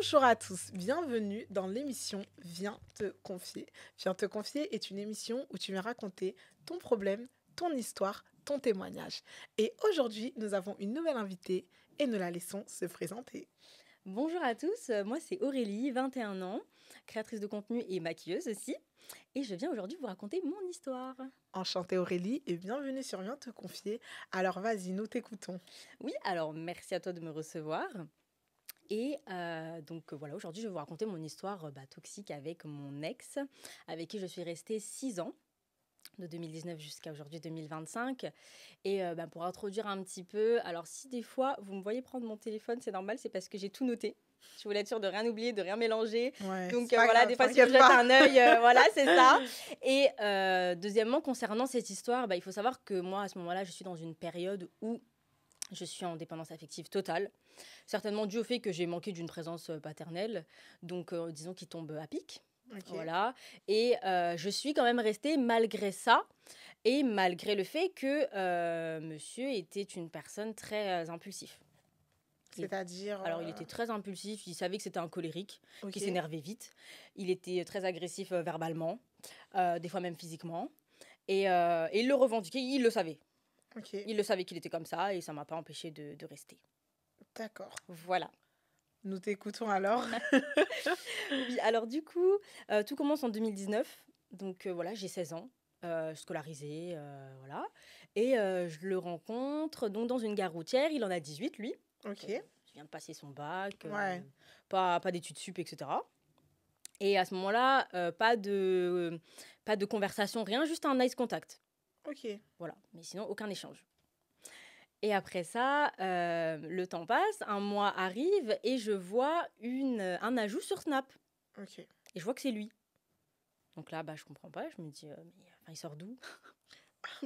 Bonjour à tous, bienvenue dans l'émission Viens te confier. Viens te confier est une émission où tu viens raconter ton problème, ton histoire, ton témoignage. Et aujourd'hui, nous avons une nouvelle invitée et nous la laissons se présenter. Bonjour à tous, moi c'est Aurélie, 21 ans, créatrice de contenu et maquilleuse aussi. Et je viens aujourd'hui vous raconter mon histoire. Enchantée Aurélie et bienvenue sur Viens te confier. Alors vas-y, nous t'écoutons. Oui, alors merci à toi de me recevoir. Et donc voilà, aujourd'hui je vais vous raconter mon histoire toxique avec mon ex, avec qui je suis restée 6 ans, de 2019 jusqu'à aujourd'hui 2025. Et pour introduire un petit peu, alors si des fois vous me voyez prendre mon téléphone, c'est normal, c'est parce que j'ai tout noté. Je voulais être sûre de rien oublier, de rien mélanger. Ouais, Donc c'est pas voilà, grave, des fois si je t'inquiète jette pas. un œil, voilà, c'est ça. Et deuxièmement, concernant cette histoire, il faut savoir que moi, à ce moment-là, je suis dans une période où je suis en dépendance affective totale. Certainement dû au fait que j'ai manqué d'une présence paternelle. Donc disons qu'il tombe à pic. Ok, Voilà. Et je suis quand même restée malgré ça. Et malgré le fait que monsieur était une personne très impulsive. c'est-à-dire... Alors, il était très impulsif, il savait que c'était un colérique, qui Ok, s'énervait vite. Il était très agressif verbalement, des fois même physiquement. Et il le revendiquait, il le savait. ok, Il le savait qu'il était comme ça et ça m'a pas empêché de rester. d'accord. Voilà. Nous t'écoutons alors. Oui, alors du coup, tout commence en 2019. Donc voilà, j'ai 16 ans, scolarisée, voilà. Et je le rencontre donc dans une gare routière. Il en a 18, lui. Ok, Il vient de passer son bac, ouais, pas d'études sup, etc. Et à ce moment-là, pas de conversation, rien, juste un nice contact. ok, Voilà, mais sinon, aucun échange. Et après ça, le temps passe, un mois arrive et je vois un ajout sur Snap. ok. Et je vois que c'est lui. Donc là, je comprends pas, je me dis, il sort d'où?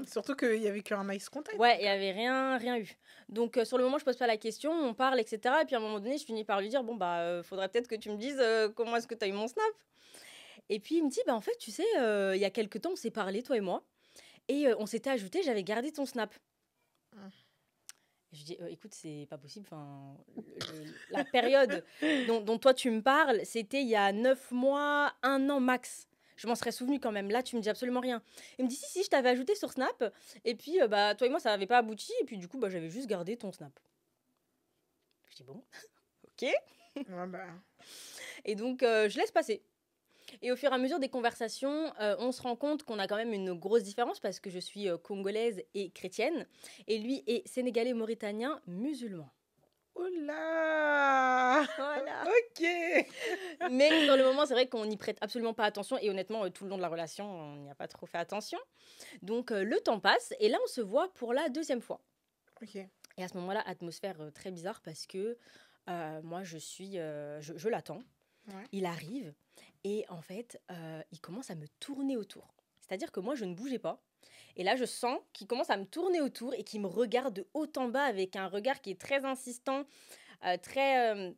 Surtout qu'il y avait qu'un nice contact. Ouais, il n'y avait rien eu. Donc sur le moment, je pose pas la question, on parle, etc. Et puis à un moment donné, je finis par lui dire, bon, faudrait peut-être que tu me dises comment est-ce que tu as eu mon Snap. Et puis il me dit, en fait, tu sais, il y a quelques temps, on s'est parlé, toi et moi. Et on s'était ajouté, j'avais gardé ton Snap. Mm. Je dis, écoute, c'est pas possible. Enfin, la période dont toi tu me parles, c'était il y a 9 mois, 1 an max. Je m'en serais souvenu quand même. Là, tu me dis absolument rien. Il me dit, si, je t'avais ajouté sur Snap. Et puis, toi et moi, ça n'avait pas abouti. Et puis, du coup, j'avais juste gardé ton Snap. Je dis, bon, ok. Ouais, bah, Et donc, je laisse passer. Et au fur et à mesure des conversations, on se rend compte qu'on a quand même une grosse différence parce que je suis congolaise et chrétienne. Et lui est sénégalais, mauritanien, musulman. oula. Voilà. Ok. Mais sur le moment, c'est vrai qu'on n'y prête absolument pas attention. Et honnêtement, tout le long de la relation, on n'y a pas trop fait attention. Donc, le temps passe. Et là, on se voit pour la deuxième fois. Ok, Et à ce moment-là, atmosphère très bizarre parce que moi, je l'attends. ouais. Il arrive et en fait, il commence à me tourner autour. C'est-à-dire que moi, je ne bougeais pas. Et là, je sens qu'il commence à me tourner autour et qu'il me regarde de haut en bas avec un regard qui est très insistant, très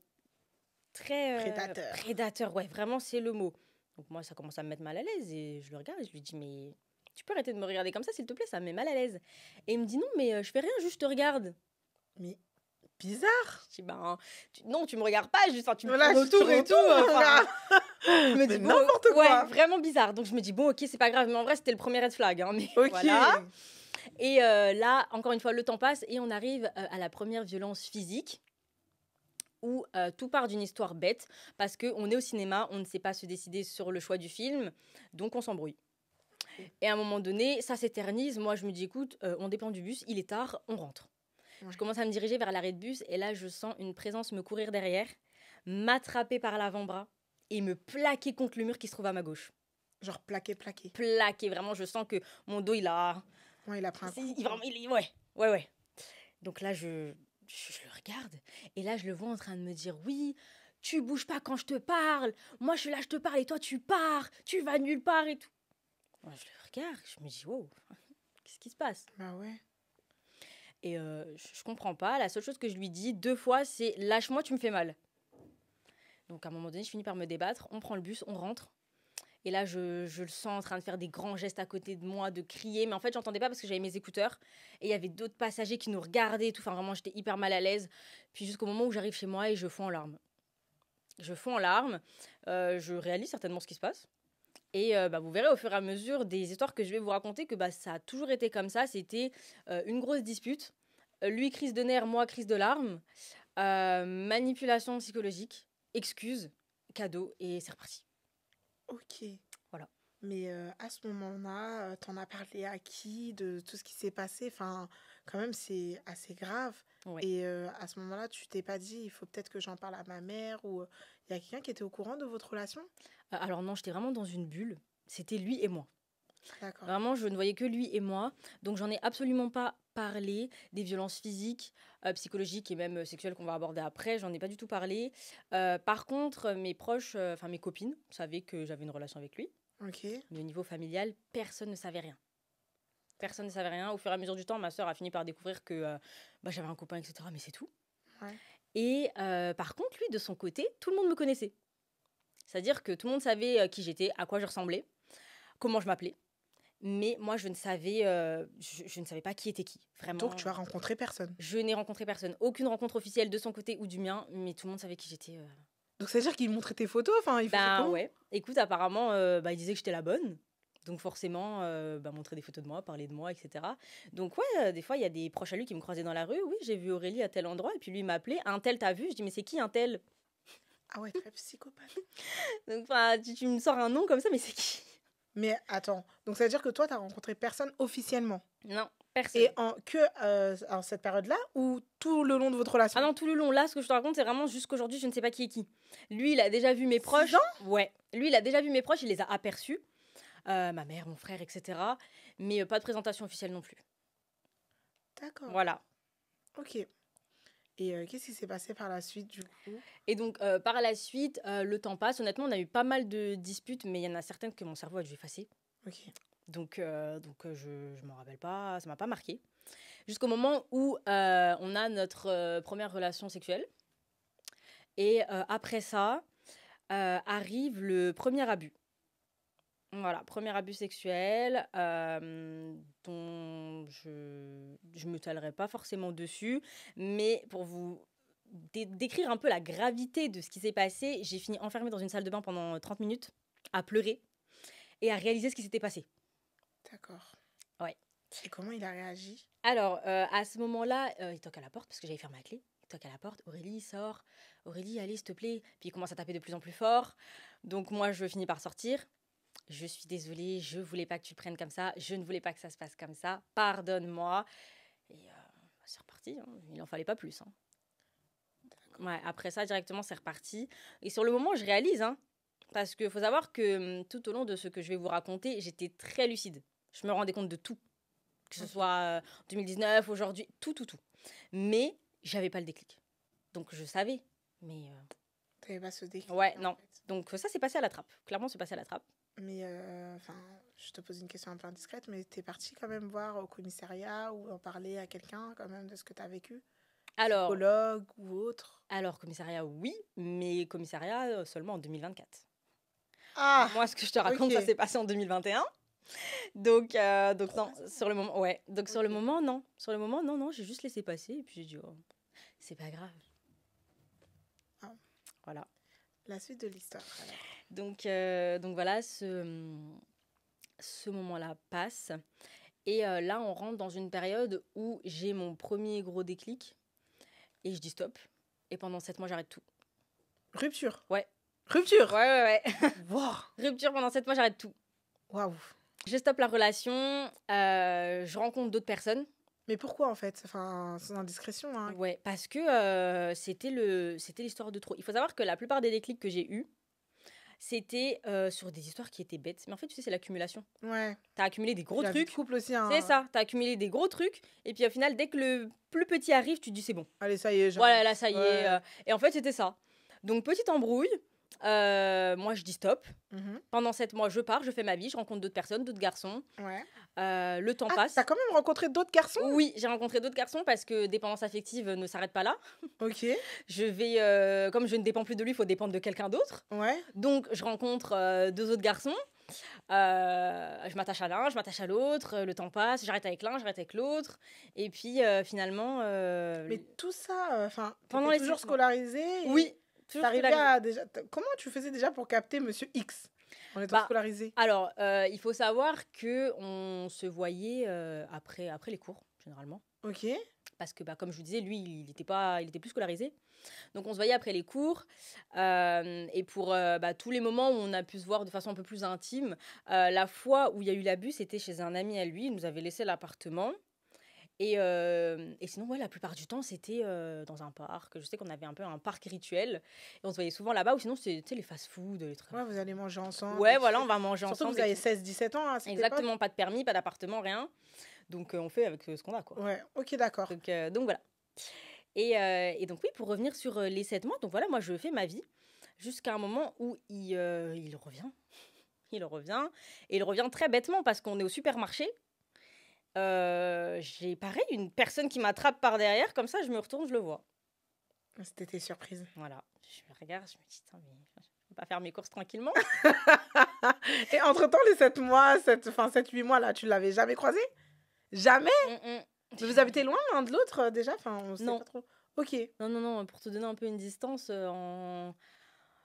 Prédateur. prédateur. Ouais, vraiment, c'est le mot. Donc moi, ça commence à me mettre mal à l'aise et je le regarde et je lui dis, mais tu peux arrêter de me regarder comme ça, s'il te plaît, ça me met mal à l'aise. Et il me dit, non, mais je fais rien, juste je te regarde. Mais bizarre. Je dis, non, tu me regardes pas, juste, enfin, tu me Là, tournes je te autour et tout. retourne, Enfin, regarde. je me Mais dis, bon, n'importe quoi. ouais, vraiment bizarre. Donc je me dis, bon, ok, c'est pas grave. Mais en vrai, c'était le premier red flag. Hein, mais Ok. voilà. Et là, encore une fois, le temps passe et on arrive à la première violence physique où tout part d'une histoire bête parce qu'on est au cinéma, on ne sait pas se décider sur le choix du film, donc on s'embrouille. Et à un moment donné, ça s'éternise. Moi, je me dis, écoute, on dépend du bus, il est tard, on rentre. Ouais. Je commence à me diriger vers l'arrêt de bus et là, je sens une présence me courir derrière, m'attraper par l'avant-bras et me plaquer contre le mur qui se trouve à ma gauche. Genre plaqué, plaqué. Plaqué, vraiment, je sens que mon dos, il a... Ouais, il a pris un coup. Ouais. Donc là, je le regarde et là, je le vois en train de me dire, oui, tu bouges pas quand je te parle. Moi, je suis là, je te parle et toi, tu pars. Tu vas nulle part et tout. Moi, je le regarde, je me dis, wow, qu'est-ce qui se passe? Bah ouais. Et je comprends pas. La seule chose que je lui dis 2 fois, c'est lâche-moi, tu me fais mal. Donc à un moment donné, je finis par me débattre. On prend le bus, on rentre. Et là, je le sens en train de faire des grands gestes à côté de moi, de crier. Mais en fait, j'entendais pas parce que j'avais mes écouteurs. Et il y avait d'autres passagers qui nous regardaient et tout. Enfin, vraiment, j'étais hyper mal à l'aise. Puis jusqu'au moment où j'arrive chez moi et je fonds en larmes. Je fonds en larmes, je réalise certainement ce qui se passe. Et vous verrez au fur et à mesure des histoires que je vais vous raconter que ça a toujours été comme ça. C'était une grosse dispute. Lui, crise de nerfs, moi, crise de larmes. Manipulation psychologique, excuses, cadeaux, et c'est reparti. Ok. Voilà. Mais à ce moment-là, t'en as parlé à qui de tout ce qui s'est passé? Enfin, quand même, c'est assez grave. Ouais. Et à ce moment-là, tu t'es pas dit, il faut peut-être que j'en parle à ma mère ou il y a quelqu'un qui était au courant de votre relation? Alors non, j'étais vraiment dans une bulle. C'était lui et moi. D'accord. Vraiment, je ne voyais que lui et moi. Donc, j'en ai absolument pas parlé des violences physiques, psychologiques et même sexuelles qu'on va aborder après. J'en ai pas du tout parlé. Par contre, mes proches, enfin mes copines, savaient que j'avais une relation avec lui. Ok. Mais au niveau familial, personne ne savait rien. Personne ne savait rien. Au fur et à mesure du temps, ma sœur a fini par découvrir que j'avais un copain, etc. Mais c'est tout. Ouais. Et par contre, lui, de son côté, tout le monde me connaissait. C'est-à-dire que tout le monde savait qui j'étais, à quoi je ressemblais, comment je m'appelais. Mais moi, je ne savais pas qui était qui. Vraiment. Donc, tu as rencontré personne. Je n'ai rencontré personne. Aucune rencontre officielle de son côté ou du mien, mais tout le monde savait qui j'étais. Donc, c'est-à-dire qu'il montrait tes photos? Enfin, il faisait comment? Ouais. Écoute, apparemment, il disait que j'étais la bonne. Donc forcément, montrer des photos de moi, parler de moi, etc. Donc ouais, des fois, il y a des proches à lui qui me croisaient dans la rue. Oui, j'ai vu Aurélie à tel endroit. Et puis lui, il m'appelait. Un tel, t'as vu? Je dis, mais c'est qui un tel? Ah ouais, très psychopathe. Donc tu me sors un nom comme ça, mais c'est qui? Mais attends, donc ça veut dire que toi, tu as rencontré personne officiellement? Non, personne. Et en cette période-là ou tout le long de votre relation? Ah non, tout le long. Là, ce que je te raconte, c'est vraiment jusqu'aujourd'hui, je ne sais pas qui est qui. Lui, il a déjà vu mes proches. 6 ans? Ouais. Lui, il a déjà vu mes proches, il les a aperçus. Ma mère, mon frère, etc. Mais pas de présentation officielle non plus. D'accord. Voilà. Ok. Et qu'est-ce qui s'est passé par la suite, du coup? Et donc, par la suite, le temps passe. Honnêtement, on a eu pas mal de disputes, mais il y en a certaines que mon cerveau a dû effacer. Ok. Donc je m'en rappelle pas, ça m'a pas marqué. Jusqu'au moment où on a notre première relation sexuelle. Et après ça, arrive le premier abus. Voilà, premier abus sexuel dont je me talerai pas forcément dessus, mais pour vous décrire un peu la gravité de ce qui s'est passé, j'ai fini enfermée dans une salle de bain pendant 30 minutes, à pleurer et à réaliser ce qui s'était passé. D'accord. Ouais. Et comment il a réagi? Alors, à ce moment-là, il toque à la porte, parce que j'avais fermé la clé. Il toque à la porte, Aurélie, sort. Aurélie, allez, s'il te plaît. Puis il commence à taper de plus en plus fort. Donc moi, je finis par sortir. Je suis désolée, je voulais pas que tu le prennes comme ça. Je ne voulais pas que ça se passe comme ça. Pardonne-moi. Et c'est reparti. Hein. Il n'en fallait pas plus. Hein. Ouais, après ça, directement, c'est reparti. Et sur le moment, je réalise. Hein, parce qu'il faut savoir que tout au long de ce que je vais vous raconter, j'étais très lucide. Je me rendais compte de tout. Que ce soit 2019, aujourd'hui, tout. Mais j'avais pas le déclic. Donc je savais. Mais. T'avais pas ce déclic? Ouais, non. Donc ça, c'est passé à la trappe. Clairement, c'est passé à la trappe. Mais je te pose une question un peu indiscrète, mais t'es partie quand même voir au commissariat ou en parler à quelqu'un quand même de ce que t'as vécu? Alors, psychologue ou autre? Alors, commissariat, oui, mais commissariat seulement en 2024. Ah! Moi, ce que je te raconte, Ok. ça s'est passé en 2021. Donc non, sur le moment, ouais. Donc sur le moment, non. Sur le moment, non, j'ai juste laissé passer et puis j'ai dit, oh, c'est pas grave. Ah. Voilà. La suite de l'histoire, alors. Donc voilà, ce moment-là passe. Et là, on rentre dans une période où j'ai mon premier gros déclic et je dis stop. Et pendant 7 mois, j'arrête tout. Rupture? Ouais. Rupture? Ouais. Wow. Rupture pendant 7 mois, j'arrête tout. Waouh. Je stoppe la relation, je rencontre d'autres personnes. Mais pourquoi en fait? Enfin, c'est indiscrétion, hein. Ouais, parce que c'était l'histoire de trop. Il faut savoir que la plupart des déclics que j'ai eus, c'était sur des histoires qui étaient bêtes. Mais en fait, tu sais, c'est l'accumulation. Ouais. T'as accumulé des gros La vie de trucs. couple aussi, hein. C'est ça, t'as accumulé des gros trucs. Et puis au final, dès que le plus petit arrive, tu te dis c'est bon. Allez, ça y est. Voilà, là, ça y Ouais. est. Et en fait, c'était ça. Donc, petite embrouille. Moi, je dis stop. Mhm. Pendant 7 mois, je pars, je fais ma vie, je rencontre d'autres personnes, d'autres garçons. Ouais. Le temps Ah, passe. t'as quand même rencontré d'autres garçons? Oui, j'ai rencontré d'autres garçons parce que dépendance affective ne s'arrête pas là. Ok. Je vais, comme je ne dépends plus de lui, il faut dépendre de quelqu'un d'autre. Ouais. Donc, je rencontre 2 autres garçons. Je m'attache à l'un, je m'attache à l'autre. Le temps passe, j'arrête avec l'un, j'arrête avec l'autre. Et puis, finalement... Mais tout ça, enfin, Pendant t'étais les toujours 7 mois. scolarisée? Oui, Toujours T'arrivais scolarisée. à déjà... Comment tu faisais déjà pour capter Monsieur X en étant Bah, scolarisé? alors, il faut savoir qu'on se voyait après les cours, généralement. Ok. Parce que, bah, comme je vous disais, lui, il était plus scolarisé. Donc, on se voyait après les cours. Et pour bah, tous les moments où on a pu se voir de façon un peu plus intime, la fois où il y a eu l'abus, c'était chez un ami à lui. Il nous avait laissé l'appartement. Et sinon, ouais, la plupart du temps, c'était dans un parc. Je sais qu'on avait un peu un parc rituel. Et on se voyait souvent là-bas. Ou sinon, c'était tu sais, les fast-food, les trucs. Ouais, vous allez manger ensemble Ouais, et voilà, tout. on va manger Surtout que ensemble vous et avez tout. 16-17 ans à cette époque. Exactement, pas de permis, pas d'appartement, rien. Donc, on fait avec ce qu'on a, quoi. Ouais, ok, d'accord. Donc voilà. Et donc oui, pour revenir sur les 7 mois, donc voilà, moi je fais ma vie jusqu'à un moment où il revient. Il revient. Et il revient très bêtement parce qu'on est au supermarché. J'ai pareil, une personne qui m'attrape par derrière, comme ça je me retourne, je le vois. C'était tes surprises. Voilà. Je me regarde, je me dis, Tain, mais je peux pas faire mes courses tranquillement. Et entre-temps, les 7 mois, 7-8 mois, là, tu l'avais jamais croisé? Jamais? Mais vous habitez loin l'un de l'autre déjà? Enfin, on sait Non. pas trop. Ok. Non, pour te donner un peu une distance,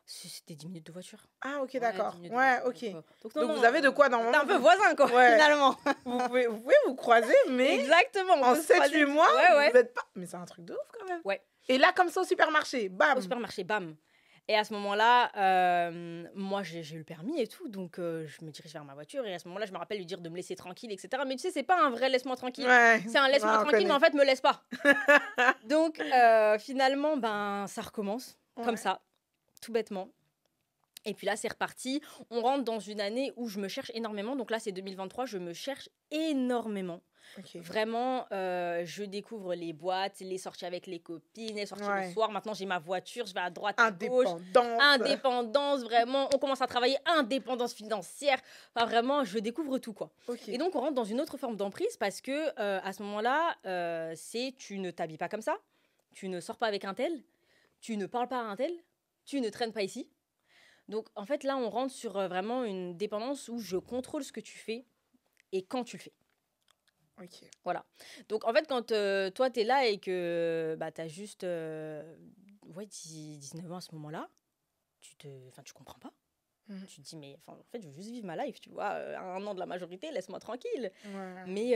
c'était 10 minutes de voiture. Ah, ok, Ouais, d'accord. 10 minutes de Ouais, voiture. ok. Donc, Donc vous avez de quoi t'es normalement un peu voisin, quoi, Ouais. finalement. Vous pouvez vous croiser, mais Exactement. on en peut se croiser. 7-8 mois, Ouais. vous êtes pas. Mais c'est un truc de ouf quand même. Ouais. Et là, comme ça, au supermarché, bam. Au supermarché, bam. Et à ce moment-là, moi, j'ai eu le permis et tout, donc je me dirige vers ma voiture. Et à ce moment-là, je me rappelle lui dire de me laisser tranquille, etc. Mais tu sais, c'est pas un vrai laisse-moi tranquille. Ouais. C'est un laisse-moi Ouais, on tranquille, mais en connaît. fait, me laisse pas. Donc, finalement, ben, ça recommence, comme Ouais. ça, tout bêtement. Et puis là, c'est reparti. On rentre dans une année où je me cherche énormément. Donc là, c'est 2023, je me cherche énormément. Ok. Vraiment, je découvre les boîtes, les sorties avec les copines, les sorties Ouais. le soir. Maintenant, j'ai ma voiture, je vais à droite, à gauche. Indépendante. Indépendance, vraiment. On commence à travailler, indépendance financière. Enfin, vraiment, je découvre tout, quoi. Ok. Et donc, on rentre dans une autre forme d'emprise parce que à ce moment-là, c'est tu ne t'habilles pas comme ça, tu ne sors pas avec un tel, tu ne parles pas à un tel, tu ne traînes pas ici. Donc, en fait, là, on rentre sur vraiment une dépendance où je contrôle ce que tu fais et quand tu le fais. Ok. Voilà. Donc, en fait, quand toi, tu es là et que bah, tu as juste 19 ans à ce moment-là, tu comprends pas. Mhm. Tu te dis, mais en fait, je veux juste vivre ma life, tu vois. À 1 an de la majorité, laisse-moi tranquille. Ouais. Mais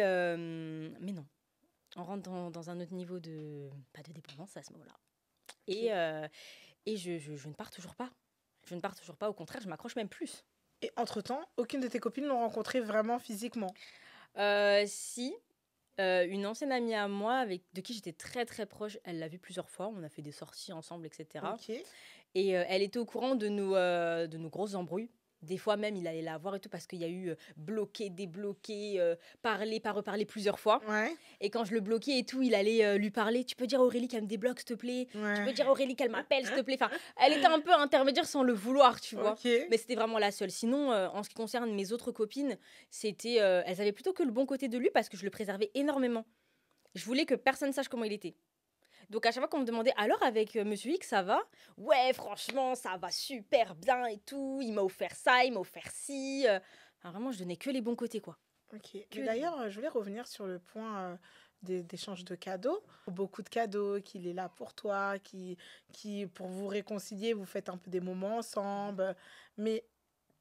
non. On rentre dans un autre niveau pas de dépendance à ce moment-là. Et je ne pars toujours pas. Je ne pars toujours pas. Au contraire, je m'accroche même plus. Et entre-temps, aucune de tes copines l'ont rencontré vraiment physiquement? Si, une ancienne amie à moi, de qui j'étais très très proche, elle l'a vu plusieurs fois. On a fait des sorties ensemble, etc. Ok. Et elle était au courant de nos grosses embrouilles. Des fois même, il allait la voir et tout parce qu'il y a eu bloqué, débloqué, parler, pas reparler plusieurs fois. Ouais. Et quand je le bloquais et tout, il allait lui parler. Tu peux dire à Aurélie qu'elle me débloque, s'il te plaît. Tu Ouais. peux dire à Aurélie qu'elle m'appelle, s'il te plaît. Enfin, elle était un peu intermédiaire sans le vouloir, tu vois. Ok. Mais c'était vraiment la seule. Sinon, en ce qui concerne mes autres copines, c'était, elles avaient plutôt que le bon côté de lui parce que je le préservais énormément. Je voulais que personne sache comment il était. Donc à chaque fois qu'on me demandait alors avec Monsieur X ça va, ouais franchement ça va super bien et tout, il m'a offert ça, il m'a offert ci. Enfin, vraiment je donnais que les bons côtés quoi. Ok. Que Mais d'ailleurs, je voulais revenir sur le point d'échange de cadeaux. Beaucoup de cadeaux, qu'il est là pour toi, qui, pour vous réconcilier, vous faites un peu des moments ensemble. Mais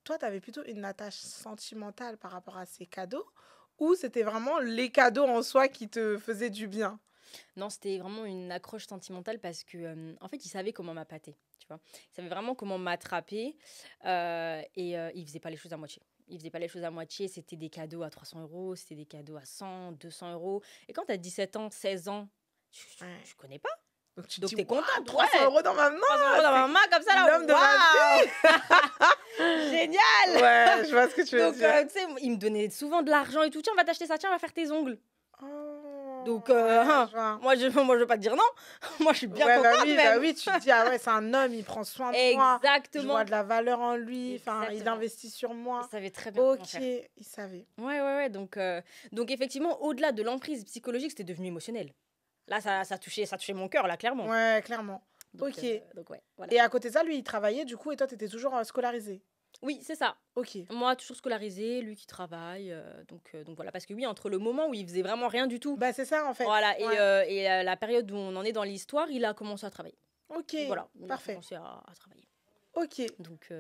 toi, tu avais plutôt une attache sentimentale par rapport à ces cadeaux, ou c'était vraiment les cadeaux en soi qui te faisaient du bien? Non, c'était vraiment une accroche sentimentale parce que en fait il savait comment m'appâter, tu vois. Il savait vraiment comment m'attraper il faisait pas les choses à moitié. Il faisait pas les choses à moitié, c'était des cadeaux à 300 euros, c'était des cadeaux à 100, 200 euros. Et quand tu as 17 ans, 16 ans, Ouais. tu connais pas. Donc tu te Donc dis, t'es waouh, contente, 300 ouais. euros dans ma main, 300 euros dans ma main comme ça là, l'homme de ma waouh. Génial. Ouais, je vois ce que tu veux Donc, dire. tu sais, il me donnait souvent de l'argent et tout. Tiens, va t'acheter ça, tiens, va faire tes ongles. Oh, Donc, ouais, hein, je vois. moi, je veux pas te dire non. Moi, je suis bien Ouais, contente bah même. oui, tu te dis, ah ouais, c'est un homme, il prend soin de moi, je Exactement. vois de la valeur en lui, enfin, il Exactement. investit sur Il moi. savait très bien comment Ok, faire. il savait. Ouais. Donc effectivement, au-delà de l'emprise psychologique, c'était devenu émotionnel. Là, ça touchait mon cœur, là, clairement. Ouais, clairement. Donc, Ok. donc ouais, voilà. Et à côté de ça, lui, il travaillait, du coup, et toi, tu étais toujours scolarisée. Oui, c'est ça. Ok. Moi, toujours scolarisé, lui qui travaille. Donc voilà, parce que oui, entre le moment où il faisait vraiment rien du tout, Bah, c'est ça, en fait. voilà, Ouais. et la période où on en est dans l'histoire, il a commencé à travailler. Ok, Voilà, il a parfait. commencé à travailler. Ok. Donc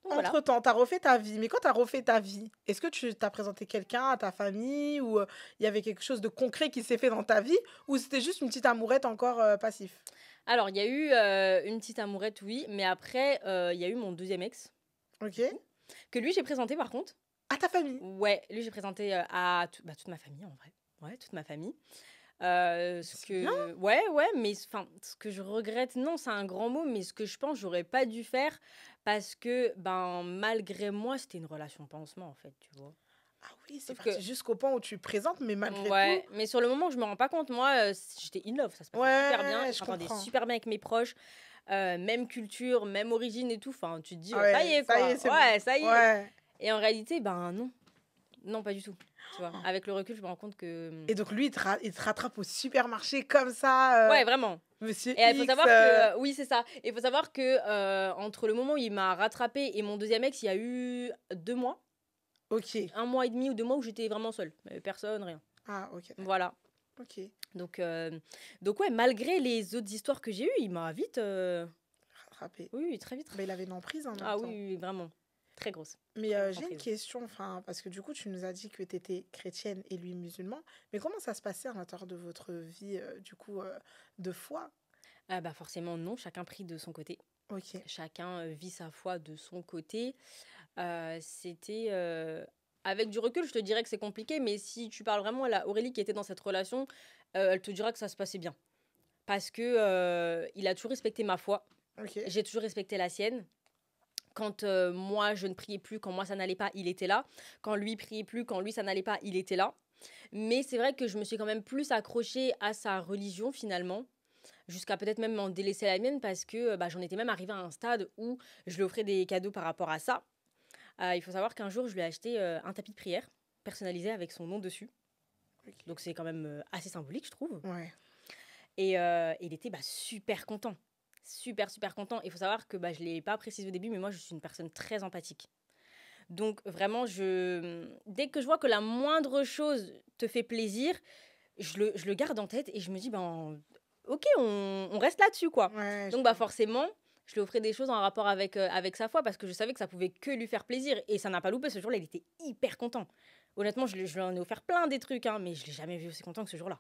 voilà. Entre-temps, tu as refait ta vie. Mais quand tu as refait ta vie, est-ce que tu t'as présenté quelqu'un à ta famille ou il y avait quelque chose de concret qui s'est fait dans ta vie ou c'était juste une petite amourette encore passif? Alors, il y a eu une petite amourette, oui, mais après, il y a eu mon deuxième ex, Ok. du coup, que lui, j'ai présenté par contre. À ta famille? Ouais, lui, j'ai présenté à toute ma famille, en vrai. Ouais, toute ma famille. C'est bien. Ouais, mais enfin, ce que je regrette, non, c'est un grand mot, mais ce que je pense, j'aurais pas dû faire parce que, ben, malgré moi, c'était une relation pansement, en fait, tu vois. Ah oui, c'est Sauf que, parti jusqu'au point où tu présentes, mais malgré tout. ouais, mais sur le moment, je me rends pas compte. Moi, j'étais in love, ça se passait super bien, Ouais, je je m'entendais comprends. super bien avec mes proches, même culture, même origine et tout. Enfin, tu te dis, Ah ça y ouais, est, ça y est, quoi. c'est bon. Ouais, ça y est. Ouais. Et en réalité, ben non, non, pas du tout. Tu vois, avec le recul, je me rends compte que, Et donc lui, il te rattrape au supermarché comme ça, ouais, vraiment. Monsieur Et il faut X. savoir que, oui, c'est ça. Et il faut savoir que entre le moment où il m'a rattrapé et mon deuxième ex, il y a eu 2 mois, Ok. 1 mois et demi ou 2 mois où j'étais vraiment seule. Personne, rien. Ah, ok, d'accord. Voilà. Ok. Donc, ouais, malgré les autres histoires que j'ai eues, il m'a vite. Rattrapé. Oui, oui, très vite. Mais il avait une emprise en même Ah oui, temps. oui, oui, vraiment. Très grosse. Mais Très grosse j'ai une emprise. question, enfin, parce que du coup, tu nous as dit que tu étais chrétienne et lui musulman. Mais comment ça se passait à l'intérieur de votre vie, du coup, de foi? Ah bah forcément, non. Chacun prie de son côté. Ok. Chacun vit sa foi de son côté. C'était. Avec du recul, je te dirais que c'est compliqué, mais si tu parles vraiment à la Aurélie qui était dans cette relation, elle te dira que ça se passait bien. Parce que il a toujours respecté ma foi. Ok. J'ai toujours respecté la sienne. Quand moi je ne priais plus, quand moi ça n'allait pas, il était là. Quand lui priait plus, quand lui ça n'allait pas, il était là. Mais c'est vrai que je me suis quand même plus accrochée à sa religion finalement, jusqu'à peut-être même m'en délaisser la mienne parce que bah, j'en étais même arrivée à un stade où je lui offrais des cadeaux par rapport à ça. Il faut savoir qu'un jour je lui ai acheté un tapis de prière personnalisé avec son nom dessus. Ok. Donc c'est quand même assez symbolique je trouve. Ouais. Et il était bah, super content. Super, super content. Il faut savoir que bah, je ne l'ai pas précisé au début, mais moi, je suis une personne très empathique. Donc, vraiment, dès que je vois que la moindre chose te fait plaisir, je le garde en tête et je me dis, ben, ok, on reste là-dessus, quoi. Ouais, je Donc, bah, comprends. forcément, je lui offrais des choses en rapport avec sa foi parce que je savais que ça pouvait que lui faire plaisir. Et ça n'a pas loupé. Ce jour-là, il était hyper content. Honnêtement, je lui en ai offert plein des trucs, hein, mais je ne l'ai jamais vu aussi content que ce jour-là.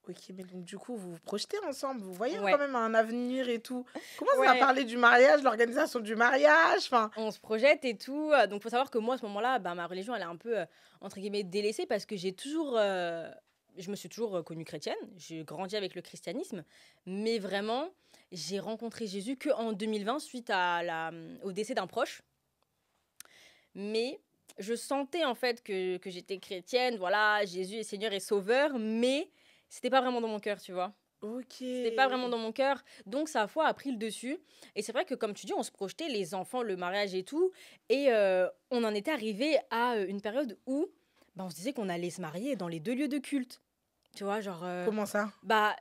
Ok, mais donc du coup, vous vous projetez ensemble, vous voyez quand Ouais. même un avenir et tout. Comment ça a Ouais, parlé du mariage, l'organisation du mariage, enfin. on se projette et tout. Donc, faut savoir que moi, à ce moment-là, bah, ma religion, elle est un peu, entre guillemets, délaissée parce que je me suis toujours connue chrétienne. J'ai grandi avec le christianisme. Mais vraiment, j'ai rencontré Jésus qu'en 2020 suite au décès d'un proche. Mais je sentais en fait que j'étais chrétienne. Voilà, Jésus est Seigneur et Sauveur. Mais c'était pas vraiment dans mon cœur, tu vois. Ok. C'était pas vraiment dans mon cœur, donc sa foi a pris le dessus. Et c'est vrai que, comme tu dis, on se projetait, les enfants, le mariage et tout. Et on en était arrivé à une période où bah, on se disait qu'on allait se marier dans les 2 lieux de culte. Tu vois, genre, Comment ça? bah,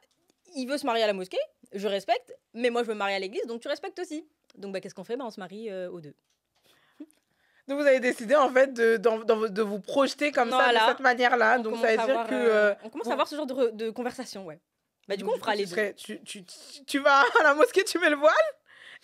il veut se marier à la mosquée, je respecte, mais moi je veux me marier à l'église, donc tu respectes aussi. Donc, bah, qu'est-ce qu'on fait? Bah, on se marie aux deux. Donc vous avez décidé en fait de vous projeter comme ça, de cette Voilà, manière-là. Donc ça veut dire que on commence à vous. avoir ce genre de conversation, ouais. Bah, Et du coup, donc on du coup, fera les deux. tu vas à la mosquée, tu mets le voile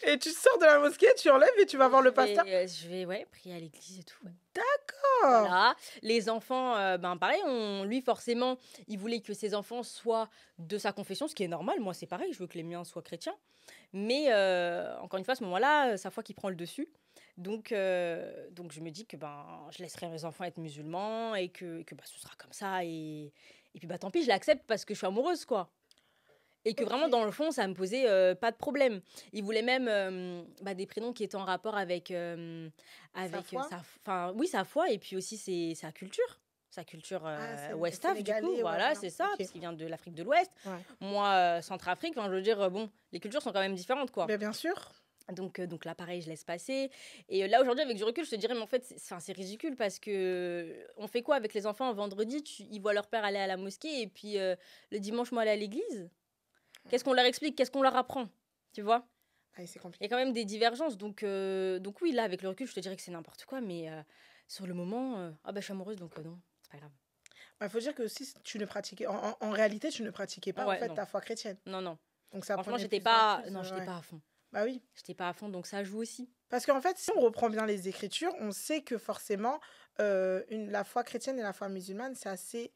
et tu sors de la mosquée, tu enlèves et tu vas voir le pasteur. Je vais ouais, prier à l'église et tout. Ouais. D'accord. Voilà. Les enfants, ben pareil, lui forcément, il voulait que ses enfants soient de sa confession, ce qui est normal. Moi, c'est pareil, je veux que les miens soient chrétiens. Mais encore une fois, à ce moment-là, sa foi qui prend le dessus. Donc je me dis que ben, je laisserai mes enfants être musulmans et que bah, ce sera comme ça. Et puis bah, tant pis, je l'accepte parce que je suis amoureuse, quoi. Et que vraiment, Ok. dans le fond, ça me posait pas de problème. Il voulait même bah, des prénoms qui étaient en rapport Sa avec foi? enfin, oui, sa foi et puis aussi sa culture. Sa culture Ah, c'est ouest-af, du coup, sénégalais, ouais, voilà, voilà. c'est ça, Ok. parce qu'il vient de l'Afrique de l'Ouest. Ouais. Moi, Centrafrique, enfin, je veux dire, bon, les cultures sont quand même différentes, quoi. Mais bien sûr. Donc là, pareil, je laisse passer. Et là, aujourd'hui, avec du recul, je te dirais, mais en fait, c'est ridicule parce que on fait quoi avec les enfants? Vendredi, ils voient leur père aller à la mosquée et puis le dimanche, moi, aller à l'église. Qu'est-ce qu'on leur explique? Qu'est-ce qu'on leur apprend? Tu vois? Ah, c'est Il y a compliqué. quand même des divergences. Donc oui, là, avec le recul, je te dirais que c'est n'importe quoi. Mais sur le moment, ah bah, je suis amoureuse, donc non, c'est pas grave. Il faut dire que si tu ne pratiquais, en réalité, tu ne pratiquais pas en Ouais, fait non. ta foi chrétienne. Non, non. Donc ça Franchement, prenait j'étais plus en pas, plus, non, j'étais ouais. pas à fond. Bah oui. J'étais pas à fond, donc ça joue aussi. Parce qu'en fait, si on reprend bien les Écritures, on sait que forcément, la foi chrétienne et la foi musulmane, c'est assez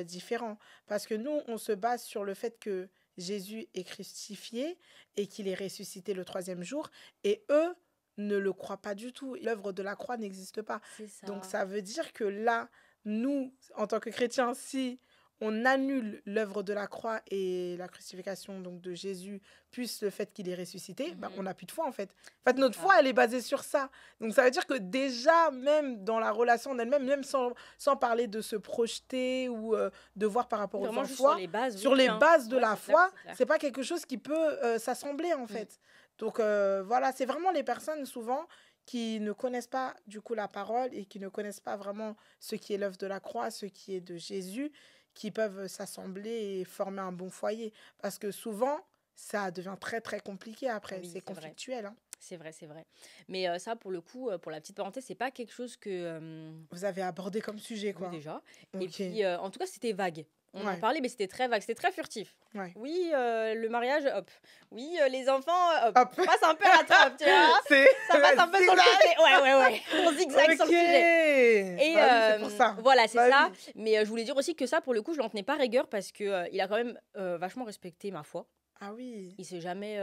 différent. Parce que nous, on se base sur le fait que Jésus est crucifié et qu'il est ressuscité le troisième jour, et eux ne le croient pas du tout. L'œuvre de la croix n'existe pas. C'est Donc ça. ça veut dire que là, nous, en tant que chrétiens, si on annule l'œuvre de la croix et la crucifixion donc de Jésus, plus le fait qu'il est ressuscité, bah, on n'a plus de foi en fait. En fait, notre Ça. foi, elle est basée sur ça. Donc ça veut dire que déjà, même dans la relation en elle-même, même sans parler de se projeter ou de voir par rapport aux Vraiment juste foi, sur les bases, sur oui, les hein. bases de Ouais, la c'est clair, foi, c'est clair. c'est pas quelque chose qui peut s'assembler en fait. Donc voilà, c'est vraiment les personnes souvent qui ne connaissent pas du coup la parole et qui ne connaissent pas vraiment ce qui est l'œuvre de la croix, ce qui est de Jésus, qui peuvent s'assembler et former un bon foyer. Parce que souvent, ça devient très très compliqué après, Oui, c'est c'est vrai. conflictuel. Hein. C'est vrai, c'est vrai. Mais ça, pour le coup, pour la petite parenthèse, c'est pas quelque chose que... Vous avez abordé comme sujet, oui, quoi. déjà. Et Ok. puis, en tout cas, c'était vague. On en Ouais. parlait, mais c'était très vague, c'était très furtif. Ouais. Oui, le mariage, hop. Oui, les enfants, hop. Hop. On passe un peu à la trappe, tu vois. C'est Ça passe un peu sur le côté. Ouais. On zigzag sur le sujet. Et Bah oui, c'est pour ça. voilà, c'est Bah ça. oui. Mais je voulais dire aussi que ça, pour le coup, je l'en tenais pas rigueur parce que il a quand même vachement respecté ma foi. Ah oui. Il s'est jamais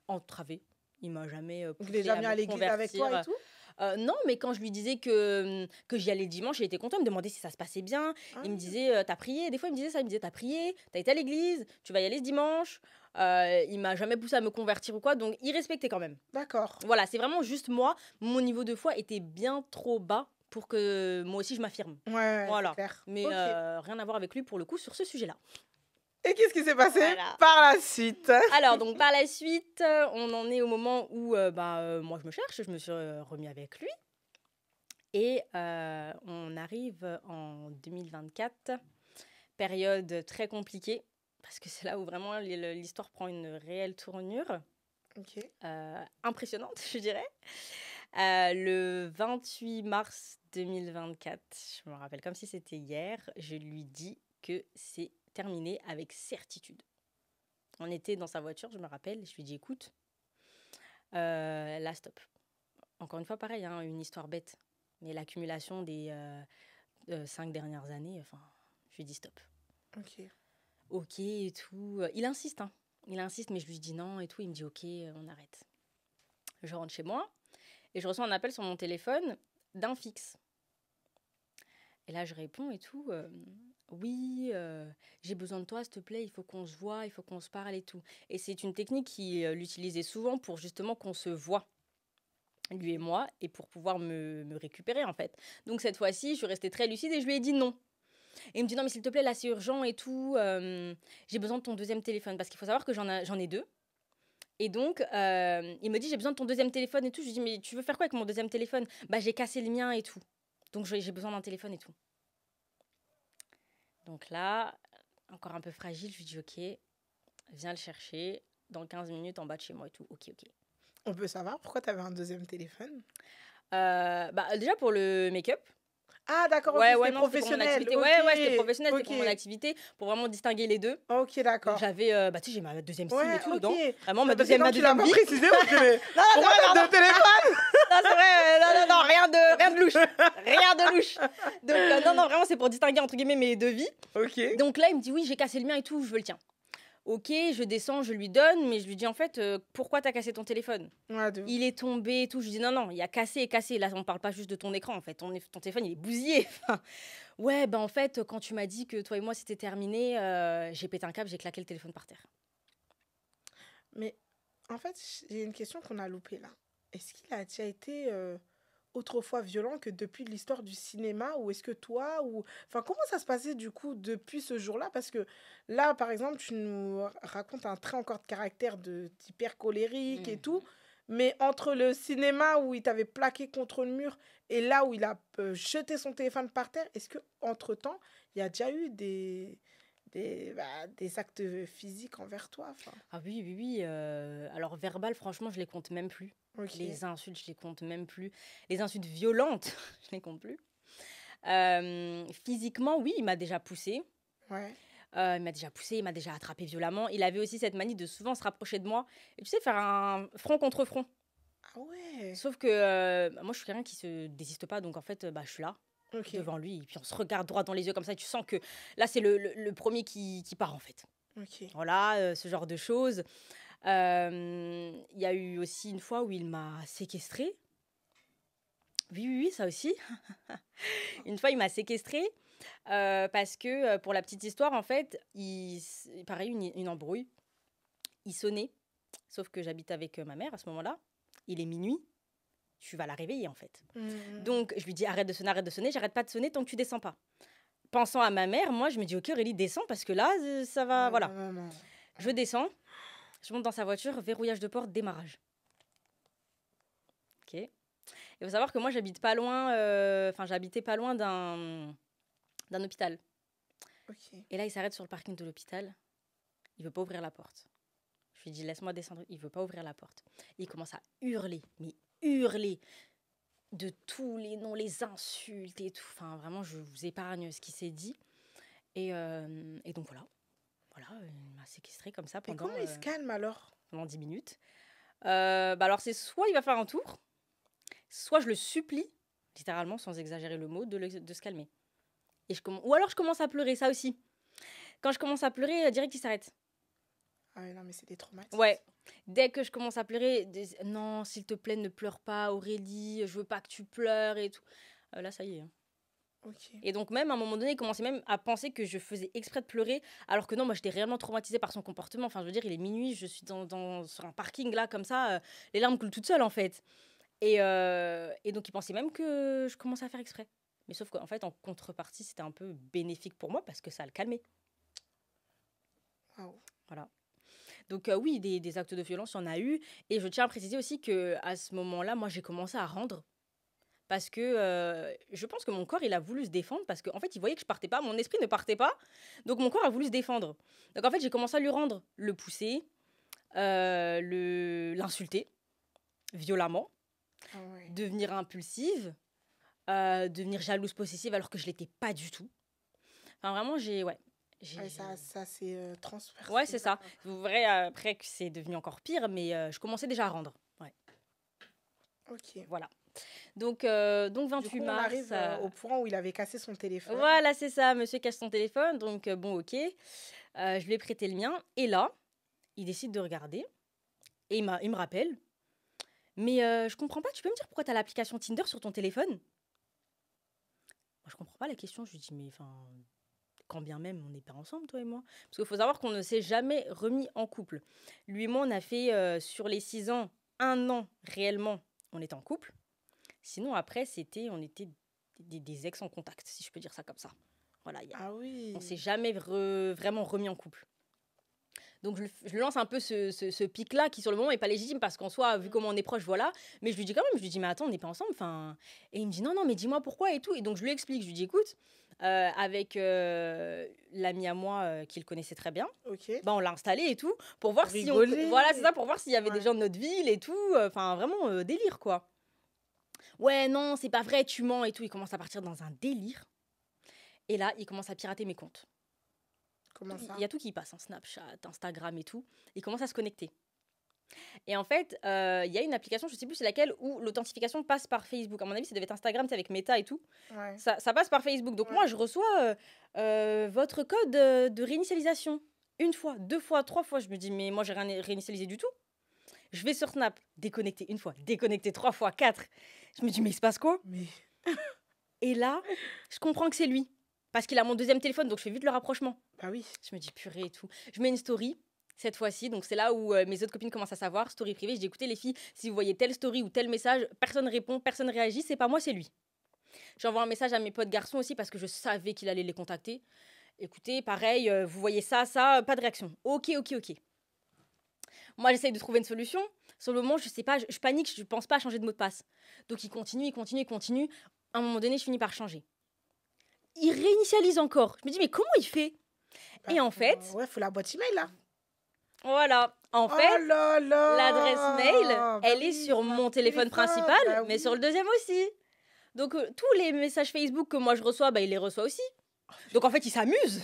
entravé. Il m'a jamais Donc il est poussé jamais à à me l'église avec toi et convertir. tout? Non, mais quand je lui disais que j'y allais le dimanche, il était content. Il me demandait si ça se passait bien. Ah, Il me disait, t'as prié? Des fois, il me disait ça. Il me disait, t'as prié? T'as été à l'église? Tu vas y aller ce dimanche? Il m'a jamais poussé à me convertir ou quoi. Donc, il respectait quand même. d'accord. Voilà, c'est vraiment juste moi. Mon niveau de foi était bien trop bas pour que moi aussi je m'affirme. Ouais, Voilà. c'est clair. Mais Ok. rien à voir avec lui pour le coup sur ce sujet-là. Et qu'est-ce qui s'est passé Voilà. par la suite? Alors, donc par la suite, on en est au moment où moi je me cherche, je me suis remis avec lui. Et on arrive en 2024, période très compliquée, parce que c'est là où vraiment l'histoire prend une réelle tournure, Ok. impressionnante, je dirais. Le 28 mars 2024, je me rappelle comme si c'était hier, je lui dis que c'est terminé avec certitude. On était dans sa voiture, je me rappelle, je lui dis écoute, là stop. Encore une fois, pareil, hein, une histoire bête. Mais l'accumulation des 5 dernières années, enfin, je lui dis stop. Ok. Ok et tout. Il insiste, hein. Il insiste, mais je lui dis non et tout. Il me dit ok, on arrête. Je rentre chez moi et je reçois un appel sur mon téléphone d'un fixe. Et là, je réponds et tout. Oui, j'ai besoin de toi, s'il te plaît, il faut qu'on se voit, il faut qu'on se parle et tout. Et c'est une technique qu'il utilisait souvent pour justement qu'on se voit, lui et moi, et pour pouvoir me récupérer en fait. Donc cette fois-ci, je suis restée très lucide et je lui ai dit non. Et il me dit non mais s'il te plaît, là c'est urgent et tout, j'ai besoin de ton deuxième téléphone. Parce qu'il faut savoir que j'en ai deux. Et donc, il me dit j'ai besoin de ton deuxième téléphone et tout. Je lui dis mais tu veux faire quoi avec mon deuxième téléphone? Bah j'ai cassé le mien et tout. Donc j'ai besoin d'un téléphone et tout. Donc là, encore un peu fragile, je lui dis ok, viens le chercher dans 15 minutes en bas de chez moi et tout. Ok. On peut savoir pourquoi tu avais un deuxième téléphone? Déjà pour le make-up. Ah d'accord, Ouais, ok, c'était non, c'était pour mon professionnel. activité. Ok. Ouais, c'était professionnel, c'était pour mon Ok. activité, pour vraiment distinguer les deux. Ok, Donc d'accord. j'avais, tu sais, j'ai ma deuxième SIM Ouais, et tout ok. dedans. Vraiment, Parce que quand tu l'as pas vie. précisé, on se dit, mais Non, pourquoi c'est vrai, t'as deux téléphones? non, c'est vrai, non, rien de louche. Rien de louche. Donc, non, vraiment, c'est pour distinguer, entre guillemets, mes deux vies. Ok. Donc là, il me dit, oui, j'ai cassé le mien et tout, je veux le tien. Ok, je descends, je lui donne, mais je lui dis, en fait, pourquoi t'as cassé ton téléphone? Ouais, de ouf. Il est tombé et tout. Je lui dis, non, il y a cassé et cassé. Là, on parle pas juste de ton écran, en fait. Ton téléphone, il est bousillé. Ouais, en fait, quand tu m'as dit que toi et moi, c'était terminé, j'ai pété un câble, j'ai claqué le téléphone par terre. Mais en fait, j'ai une question qu'on a loupée là. Est-ce qu'il a déjà été autrefois violent que depuis l'histoire du cinéma, ou est-ce que toi, ou... Enfin, comment ça se passait du coup depuis ce jour-là? Parce que là, par exemple, tu nous racontes un trait encore de caractère d'hyper colérique et tout, mais entre le cinéma où il t'avait plaqué contre le mur et là où il a jeté son téléphone par terre, est-ce que entre-temps, il y a déjà eu des actes physiques envers toi? Enfin, Ah oui. Alors, verbal, franchement, je les compte même plus. ok. Les insultes, je les compte même plus. Les insultes violentes, je les compte plus. Physiquement, oui, il m'a déjà poussée. Ouais. Il m'a déjà poussé, il m'a déjà attrapé violemment. Il avait aussi cette manie de souvent se rapprocher de moi et tu sais, faire un front contre front. Ah ouais. Sauf que moi, je suis quelqu'un qui se désiste pas, donc en fait, je suis là, Ok. devant lui, et puis on se regarde droit dans les yeux comme ça, et tu sens que là, c'est le premier qui part, en fait. Ok. Voilà, ce genre de choses. Il y a eu aussi une fois où il m'a séquestrée. Oui, oui, oui, ça aussi. Une fois, il m'a séquestrée parce que, pour la petite histoire, en fait, pareil, une embrouille. Il sonnait, sauf que j'habite avec ma mère à ce moment-là. Il est minuit, tu vas la réveiller, en fait. Donc, je lui dis arrête de sonner, j'arrête pas de sonner tant que tu descends pas. Pensant à ma mère, moi, je me dis ok, Aurélie, descends parce que là, ça va. Voilà. Non. Je descends, je monte dans sa voiture, verrouillage de porte, démarrage. Ok. Il faut savoir que moi, j'habitais pas loin d'un hôpital. Ok. Et là, il s'arrête sur le parking de l'hôpital. Il veut pas ouvrir la porte. Je lui dis laisse-moi descendre. Il veut pas ouvrir la porte. Et il commence à hurler, mais hurler de tous les noms, les insultes et tout. Enfin, vraiment, je vous épargne ce qu'il s'est dit. Et donc voilà, il m'a séquestré comme ça Mais pendant, comment il se calme alors? pendant 10 minutes. Alors, c'est soit il va faire un tour, soit je le supplie, littéralement, sans exagérer le mot, de se calmer. Ou alors je commence à pleurer, ça aussi. Quand je commence à pleurer, direct, il s'arrête. Ah ouais, non, mais c'est des traumatismes. Ouais. Dès que je commence à pleurer, non, s'il te plaît, ne pleure pas, Aurélie, je veux pas que tu pleures et tout. Là, ça y est. Ok. Et donc même, à un moment donné, il commençait même à penser que je faisais exprès de pleurer, alors que non, moi, j'étais réellement traumatisée par son comportement. Enfin, je veux dire, il est minuit, je suis sur un parking, là, comme ça, les larmes coulent toutes seules, en fait. Et donc, il pensait même que je commençais à faire exprès. Mais sauf qu'en fait, en contrepartie, c'était un peu bénéfique pour moi, parce que ça le calmait. Waouh. Voilà. Donc oui, des actes de violence, il y en a eu. Et je tiens à préciser aussi qu'à ce moment-là, moi, j'ai commencé à rendre. Parce que je pense que mon corps, il a voulu se défendre. Parce qu'en fait, il voyait que je partais pas. Mon esprit ne partait pas. Donc mon corps a voulu se défendre. Donc en fait, j'ai commencé à lui rendre. Le pousser, l'insulter violemment. Ah ouais. Devenir impulsive. Devenir jalouse, possessive, alors que je l'étais pas du tout. Enfin, vraiment, Ouais, ça c'est transversal. Ouais, c'est ça. Vous verrez après que c'est devenu encore pire, mais je commençais déjà à rendre. Ouais. Ok. Voilà. Donc 28 Du coup, on mars. arrive au point où il avait cassé son téléphone. Voilà, c'est ça. Monsieur casse son téléphone. Donc, bon, ok. Je lui ai prêté le mien. Et là, il décide de regarder. Et il me rappelle. Mais je comprends pas. Tu peux me dire pourquoi tu as l'application Tinder sur ton téléphone? Moi, je comprends pas la question. Je lui dis, mais enfin, quand bien même, on n'est pas ensemble, toi et moi. Parce qu'il faut savoir qu'on ne s'est jamais remis en couple. Lui et moi, on a fait, sur les 6 ans, 1 an réellement, on était en couple. Sinon, après, on était des ex en contact, si je peux dire ça comme ça. Voilà, Ah oui. on s'est jamais vraiment remis en couple. Donc, je lance un peu ce pic-là qui, sur le moment, n'est pas légitime parce qu'en soi, vu comment on est proche, voilà. Mais je lui dis quand même, mais attends, on n'est pas ensemble. Enfin, et il me dit, non, mais dis-moi pourquoi et tout. Et donc, je lui explique. Je lui dis, écoute, avec l'ami à moi qui le connaissait très bien, Ok. on l'a installé et tout, pour voir si Rigoler. Voilà, c'est ça, pour voir s'il y avait Ouais. des gens de notre ville et tout. Enfin, vraiment, délire, quoi. Ouais, non, c'est pas vrai, tu mens et tout. Il commence à partir dans un délire. Et là, il commence à pirater mes comptes. Comment ça? Il y a tout qui passe, hein, Snapchat, Instagram et tout. Il commence à se connecter. Et en fait, il y a une application, je sais plus c'est laquelle, où l'authentification passe par Facebook. À mon avis, ça devait être Instagram, c'est avec Meta et tout. Ouais. Ça passe par Facebook. Donc Ouais. moi, je reçois votre code de réinitialisation. 1 fois, 2 fois, 3 fois. Je me dis, mais moi, j'ai rien réinitialisé du tout. Je vais sur Snap, déconnecter 1 fois, déconnecter 3 fois, 4. Je me dis, mais il se passe quoi? Mais Et là, je comprends que c'est lui. Parce qu'il a mon 2e téléphone, donc je fais vite le rapprochement. bah oui. Je me dis, purée et tout. Je mets une story, cette fois-ci. Donc c'est là où mes autres copines commencent à savoir. Story privée. Je dis, écoutez les filles, si vous voyez telle story ou tel message, personne répond, personne réagit. C'est pas moi, c'est lui. J'envoie un message à mes potes garçons aussi parce que je savais qu'il allait les contacter. Écoutez, pareil, vous voyez ça, pas de réaction. Ok. Moi, j'essaye de trouver une solution. Sur le moment, je sais pas, je panique, je pense pas à changer de mot de passe. Donc il continue. À un moment donné, je finis par changer. Il réinitialise encore. Je me dis, mais comment il fait? Bah, Et en fait, ouais, faut la boîte email là. voilà. En fait, Oh là là. l'adresse mail, Bah elle est oui, sur mon téléphone téléphone, principal, bah mais oui. sur le 2e aussi. Donc, tous les messages Facebook que moi je reçois, il les reçoit aussi. Donc, en fait, il s'amuse.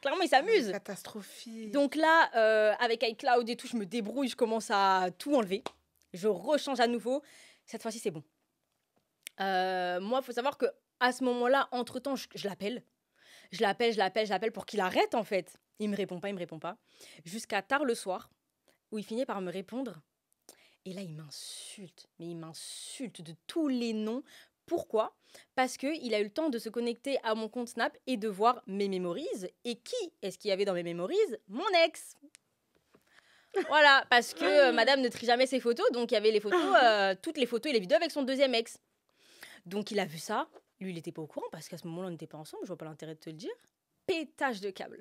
Clairement, il s'amuse. Catastrophique. Donc là, avec iCloud et tout, je me débrouille, je commence à tout enlever. Je rechange à nouveau. Cette fois-ci, c'est bon. Moi, il faut savoir que à ce moment-là, entre-temps, je l'appelle. Je l'appelle pour qu'il arrête, en fait. Il me répond pas. Jusqu'à tard le soir, où il finit par me répondre. Et là, il m'insulte. Mais il m'insulte de tous les noms. Pourquoi ? Parce qu'il a eu le temps de se connecter à mon compte Snap et de voir mes memories. Et qui est-ce qu'il y avait dans mes memories ? Mon ex. Voilà, parce que madame ne trie jamais ses photos. Donc, il y avait les photos, toutes les photos et les vidéos avec son deuxième ex. Donc, il a vu ça. Lui, il n'était pas au courant parce qu'à ce moment-là, on n'était pas ensemble. Je vois pas l'intérêt de te le dire. Pétage de câble.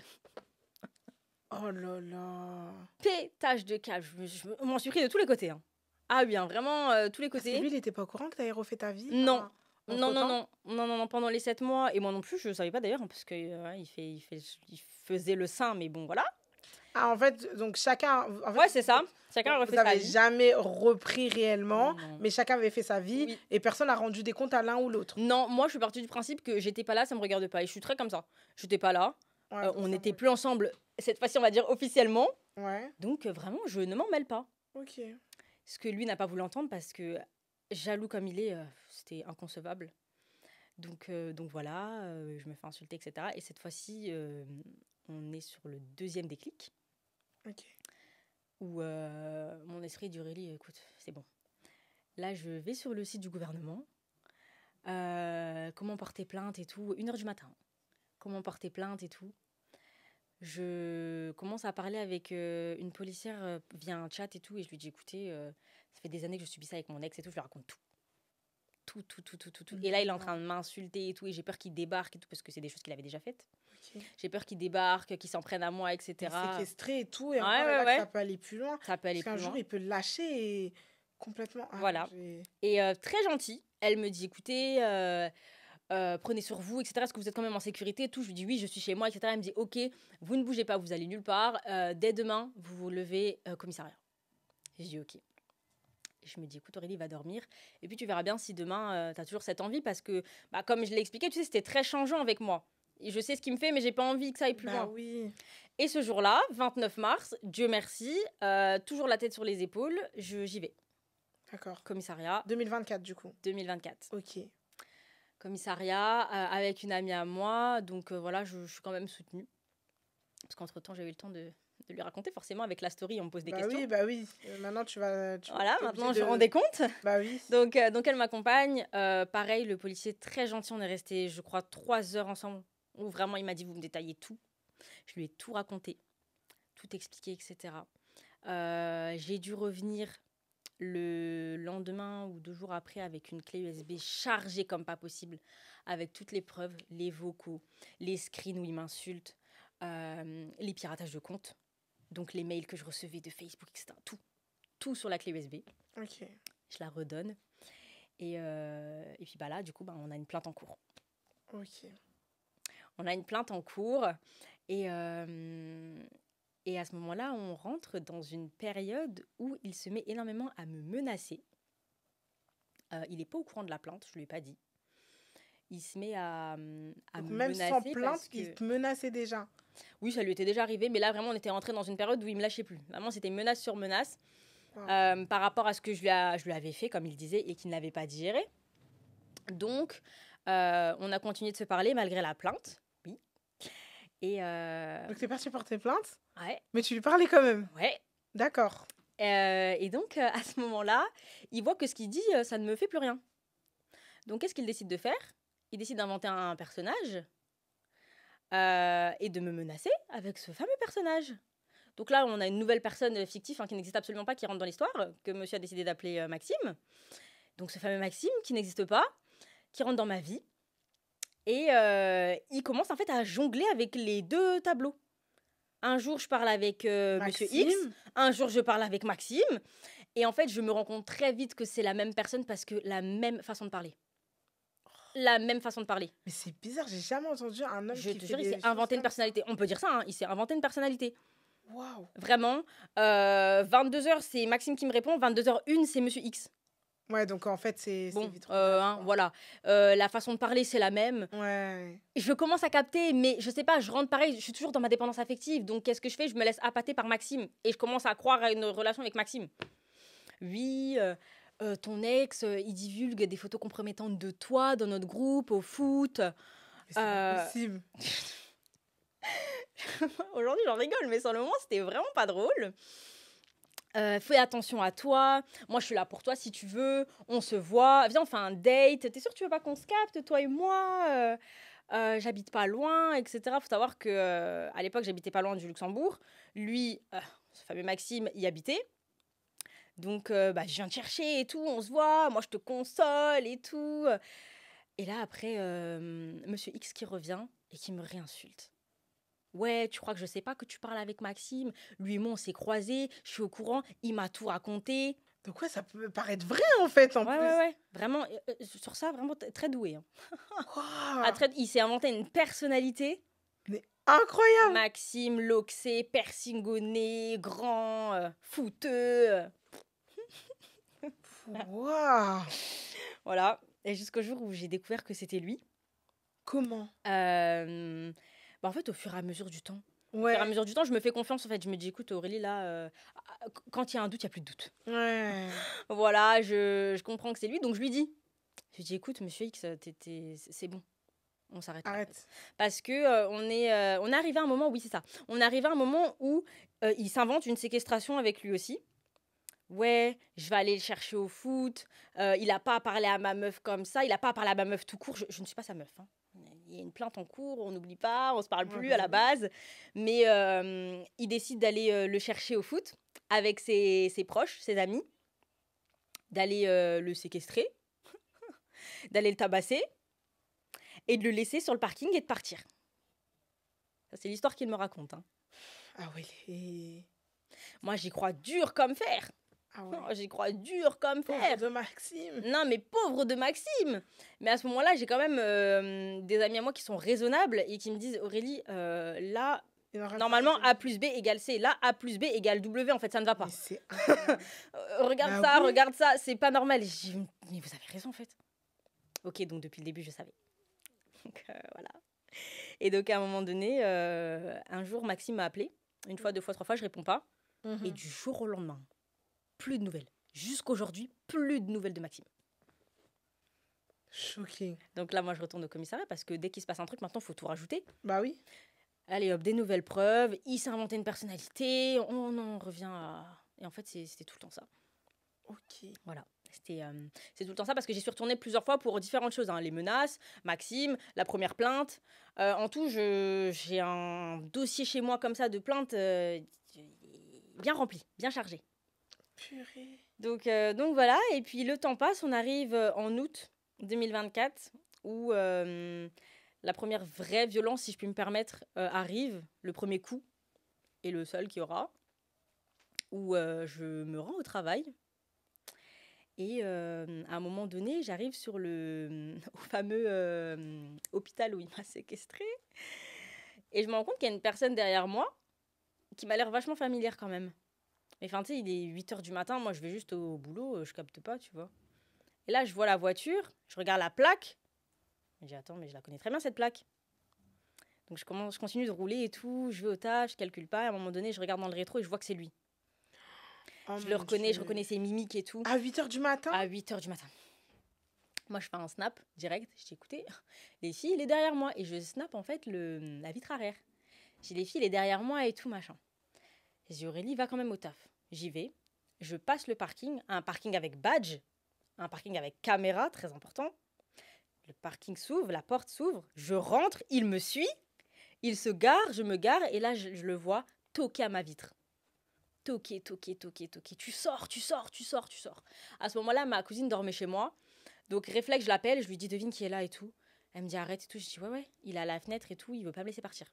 Oh là là. Pétage de câble. Je m'en suis pris de tous les côtés. Hein. Ah oui, hein, vraiment, tous les Parce côtés. que lui, il n'était pas au courant que tu avais refait ta vie. Non. Entre-temps Non, pendant les 7 mois. Et moi non plus, je ne savais pas d'ailleurs, hein, parce qu'il il faisait le sein, mais bon, voilà. Ah, en fait, donc chacun. En fait, Ouais, c'est ça. Chacun a refait vous sa n'avez vie. jamais repris réellement, Non. mais chacun avait fait sa vie Oui. et personne n'a rendu des comptes à l'un ou l'autre. Non, moi, je suis partie du principe que j'étais pas là, ça me regarde pas. Et je suis très comme ça. J'étais pas là. Ouais, On ça, n'était ouais. plus ensemble, cette fois-ci, on va dire officiellement. Ouais, Donc, vraiment, je ne m'en mêle pas. ok. Ce que lui n'a pas voulu entendre parce que, jaloux comme il est, c'était inconcevable. Donc voilà, je me fais insulter, etc. Et cette fois-ci, on est sur le deuxième déclic. Ok. Où mon esprit dit Aurélie, écoute, c'est bon. Là, je vais sur le site du gouvernement. Comment porter plainte et tout. 1h du matin. Comment porter plainte et tout. Je commence à parler avec une policière via un chat et tout. Et je lui dis, écoutez, ça fait des années que je subis ça avec mon ex et tout. Je lui raconte tout. Tout. Et là, il est en train de m'insulter et tout. Et j'ai peur qu'il débarque et tout. Parce que c'est des choses qu'il avait déjà faites. Ok. J'ai peur qu'il débarque, qu'il s'en prenne à moi, etc. Séquestré et tout, et Ouais, encore ouais, là, ouais. que ça peut aller plus loin. Ça peut aller Parce qu'un plus jour, loin. il peut le lâcher et complètement. Ah, Voilà. Et très gentille, elle me dit, écoutez, prenez sur vous, etc. Est-ce que vous êtes quand même en sécurité et tout. Je lui dis, oui, je suis chez moi, etc. Elle me dit, ok, vous ne bougez pas, vous allez nulle part. Dès demain, vous vous levez commissariat. Et je dis, ok. Et je me dis, écoute, Aurélie va dormir. Et puis, tu verras bien si demain, tu as toujours cette envie. Parce que, comme je l'ai expliqué, tu sais, c'était très changeant avec moi. Et je sais ce qu'il me fait, mais j'ai pas envie que ça aille plus loin. Oui. Et ce jour-là, 29 mars, Dieu merci, toujours la tête sur les épaules, j'y vais. D'accord. Commissariat. 2024, du coup. 2024. Ok. Commissariat, avec une amie à moi. Donc voilà, je suis quand même soutenue. Parce qu'entre-temps, j'ai eu le temps de lui raconter. Forcément, avec la story, on me pose des questions. Bah oui. Maintenant, tu vas. Voilà, t'es maintenant, obligé je me rendais compte. Bah oui. Donc elle m'accompagne. Pareil, le policier, très gentil. On est resté, je crois, 3 heures ensemble. Où vraiment, il m'a dit, vous me détaillez tout. Je lui ai tout raconté, tout expliqué, etc. J'ai dû revenir le lendemain ou 2 jours après avec une clé USB chargée comme pas possible, avec toutes les preuves, les vocaux, les screens où il m'insulte, les piratages de comptes, donc les mails que je recevais de Facebook, etc. Tout sur la clé USB. Ok. Je la redonne. Et puis là, du coup, on a une plainte en cours. Ok. On a une plainte en cours et à ce moment-là, on rentre dans une période où il se met énormément à me menacer. Il n'est pas au courant de la plainte, je ne lui ai pas dit. Il se met à me même menacer. Sans plainte, parce que... il te menaçait déjà. Oui, ça lui était déjà arrivé, mais là, vraiment, on était rentré dans une période où il ne me lâchait plus. Vraiment, c'était menace sur menace Wow. par rapport à ce que je lui avais fait, comme il disait, et qu'il n'avait pas digéré. Donc, on a continué de se parler malgré la plainte. Oui. Et Donc, t'es parti porter plainte, ouais. mais tu lui parlais quand même. Ouais. D'accord. Et donc, à ce moment-là, il voit que ce qu'il dit, ça ne me fait plus rien. Donc, qu'est-ce qu'il décide de faire ? Il décide d'inventer un personnage et de me menacer avec ce fameux personnage. Donc là, on a une nouvelle personne fictive qui n'existe absolument pas, qui rentre dans l'histoire, que monsieur a décidé d'appeler Maxime. Donc, ce fameux Maxime qui n'existe pas, qui rentre dans ma vie. Et il commence en fait à jongler avec les 2 tableaux. Un jour, je parle avec Monsieur X. Un jour, je parle avec Maxime. Et en fait, je me rends compte très vite que c'est la même personne parce que la même façon de parler. La même façon de parler. Mais c'est bizarre, j'ai jamais entendu un homme Je qui te fait jure, il des s'est choses inventé une comme personnalité. On peut dire ça, hein, il s'est inventé une personnalité. Waouh. Vraiment. 22h, c'est Maxime qui me répond. 22h01, c'est Monsieur X. Ouais, donc en fait, c'est Bon, vite rodave, hein, quoi. voilà. La façon de parler, c'est la même. Ouais. Je commence à capter, mais je sais pas, je rentre pareil, je suis toujours dans ma dépendance affective. Donc, qu'est-ce que je fais? Je me laisse appâter par Maxime. Et je commence à croire à une relation avec Maxime. Oui, ton ex, il divulgue des photos compromettantes de toi dans notre groupe, au foot. Mais c'est pas Euh, possible. Aujourd'hui, j'en rigole, mais sur le moment, c'était vraiment pas drôle. Fais attention à toi. Moi, je suis là pour toi si tu veux. On se voit. Viens, on fait un date. T'es sûr que tu veux pas qu'on se capte, toi et moi j'habite pas loin, etc. Faut savoir que à l'époque, j'habitais pas loin du Luxembourg. Lui, ce fameux Maxime, y habitait. Donc, bah, je viens te chercher et tout. On se voit. Moi, je te console et tout. Et là, après, Monsieur X qui revient et qui me réinsulte. Ouais, tu crois que je sais pas que tu parles avec Maxime? Lui et moi, on s'est croisés, je suis au courant, il m'a tout raconté. Donc ouais, ça peut paraître vrai, en fait, en Ouais, plus. ouais, ouais. Vraiment, sur ça, vraiment très doué. Hein. Waouh, Il s'est inventé une personnalité. mais incroyable. Maxime, loxé, persingonné, grand, fouteux. Waouh. Voilà. Et jusqu'au jour où j'ai découvert que c'était lui. Comment? Bah, en fait, au fur et à mesure du temps. Au Ouais. fur et à mesure du temps, je me fais confiance. En fait, je me dis, écoute, Aurélie, là, quand il y a un doute, il n'y a plus de doute. Ouais. Voilà, je comprends que c'est lui, donc je lui dis. Je lui dis, écoute, monsieur X, c'est bon. On s'arrête là, en fait. Arrête. Parce que on est arrivé à un moment, oui, c'est ça. On est arrivé à un moment où il s'invente une séquestration avec lui aussi. Ouais, je vais aller le chercher au foot. Il n'a pas à parler à ma meuf comme ça. Il n'a pas à parler à ma meuf tout court. Je ne suis pas sa meuf. Hein. Il y a une plainte en cours, on n'oublie pas, on se parle Ouais, plus bah à la oui. base. Mais il décide d'aller le chercher au foot avec ses proches, ses amis, d'aller le séquestrer, d'aller le tabasser et de le laisser sur le parking et de partir. Ça, c'est l'histoire qu'il me raconte. Hein. Ah ouais. Et... Moi, j'y crois dur comme fer. Ah ouais. J'y crois dur comme Pauvre fer. de Maxime. Non, mais pauvre de Maxime. Mais à ce moment-là, j'ai quand même des amis à moi qui sont raisonnables et qui me disent, Aurélie, là, Il en reste normalement, un. A plus B égale C. Là, A plus B égale W, en fait, ça ne va pas. Mais c'est incroyable. Regarde Bah ça, oui. regarde ça, c'est pas normal. Mais vous avez raison, en fait. Ok, donc depuis le début, je savais. Donc voilà. Et donc, à un moment donné, un jour, Maxime m'a appelé. Une fois, deux fois, trois fois, je réponds pas. Mhm. Et du jour au lendemain, plus de nouvelles. Jusqu'aujourd'hui, plus de nouvelles de Maxime. Shocking. Donc là, moi, je retourne au commissariat parce que dès qu'il se passe un truc, maintenant, il faut tout rajouter. Bah oui. Allez, hop, des nouvelles preuves. Il s'est inventé une personnalité. On en revient à... Et en fait, c'était tout le temps ça. Ok. Voilà. C'est tout le temps ça parce que j'y suis retournée plusieurs fois pour différentes choses. Hein. Les menaces, Maxime, la première plainte. En tout, j'ai un dossier chez moi comme ça de plaintes bien rempli, bien chargé. Purée. Donc voilà, et puis le temps passe, on arrive en août 2024 où la première vraie violence, si je puis me permettre, arrive, le premier coup, et le seul qu'il y aura, où je me rends au travail. Et à un moment donné, j'arrive sur au fameux hôpital où il m'a séquestrée. Et je me rends compte qu'il y a une personne derrière moi qui m'a l'air vachement familière quand même. Mais enfin, tu sais, il est 8h du matin, moi je vais juste au boulot, je capte pas, tu vois. Et là, je vois la voiture, je regarde la plaque. Je dis, attends, mais je la connais très bien cette plaque. Donc je continue de rouler et tout, je vais au taf, je calcule pas. À un moment donné, je regarde dans le rétro et je vois que c'est lui. Oh Je le mon reconnais, Dieu. je reconnais ses mimiques et tout. À 8h du matin? À 8h du matin. Moi, je fais un snap direct. Je dis, écoutez, les filles, il est derrière moi. Et je snap en fait la vitre arrière. J'ai les filles, il est derrière moi et tout, machin. J'ai dit, Aurélie, va quand même au taf. J'y vais. Je passe le parking, un parking avec badge, un parking avec caméra, très important. Le parking s'ouvre, la porte s'ouvre. Je rentre, il me suit. Il se gare, je me gare. Et là, je le vois toquer à ma vitre. Toquer. Tu sors. À ce moment-là, ma cousine dormait chez moi. Donc, réflexe, je l'appelle, je lui dis, devine qui est là et tout. Elle me dit, arrête et tout. Je dis, ouais, il est à la fenêtre et tout, il veut pas me laisser partir.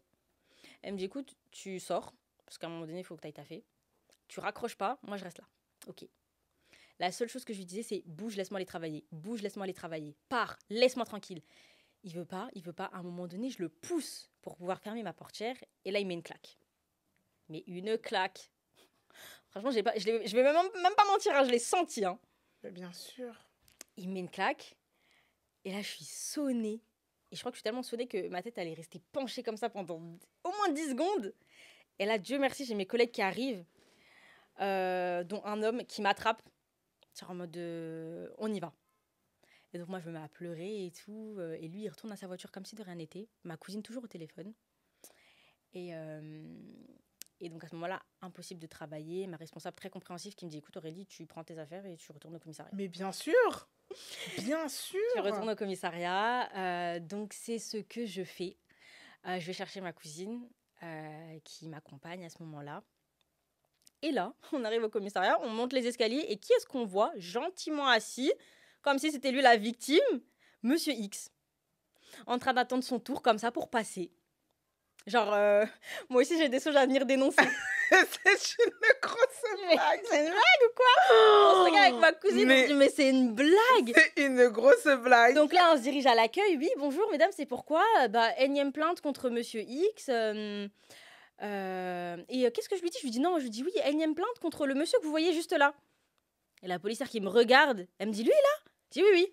Elle me dit, écoute, tu sors, parce qu'à un moment donné, il faut que tu ailles taffer. Tu raccroches pas, moi, je reste là. Ok. La seule chose que je lui disais, c'est bouge, laisse-moi aller travailler. Bouge, laisse-moi aller travailler. Pars, laisse-moi tranquille. Il veut pas. À un moment donné, je le pousse pour pouvoir fermer ma portière. Et là, il met une claque. Mais une claque. Franchement, je vais même pas mentir, hein, je l'ai senti. Hein. Mais bien sûr. Il me met une claque. Et là, je suis sonnée. Et je crois que je suis tellement sonnée que ma tête, elle est restée penchée comme ça pendant au moins 10 secondes. Et là, Dieu merci, j'ai mes collègues qui arrivent, dont un homme qui m'attrape. C'est en mode on y va. Et donc, moi, je me mets à pleurer et tout. Et lui, il retourne à sa voiture comme si de rien n'était. Ma cousine, toujours au téléphone. Et, donc, à ce moment-là, impossible de travailler. Ma responsable, très compréhensive, qui me dit écoute, Aurélie, tu prends tes affaires et tu retournes au commissariat. Mais bien sûr. Bien sûr. Je retourne au commissariat. Donc, c'est ce que je fais. Je vais chercher ma cousine qui m'accompagne à ce moment-là. Et là, on arrive au commissariat, on monte les escaliers. Et qui est-ce qu'on voit gentiment assis, comme si c'était lui la victime? Monsieur X, en train d'attendre son tour comme ça pour passer. Genre, moi aussi j'ai des choses à venir dénoncer. C'est une grosse blague. C'est une blague ou quoi? On se regarde avec ma cousine, on se dit mais c'est une blague. C'est une grosse blague. Donc là, on se dirige à l'accueil. Oui, bonjour mesdames, c'est pourquoi énième plainte contre Monsieur X. Et qu'est-ce que je lui dis? Je lui dis non, je lui dis oui, énième plainte contre le monsieur que vous voyez juste là. Et la policière qui me regarde, elle me dit lui là? Je dis oui,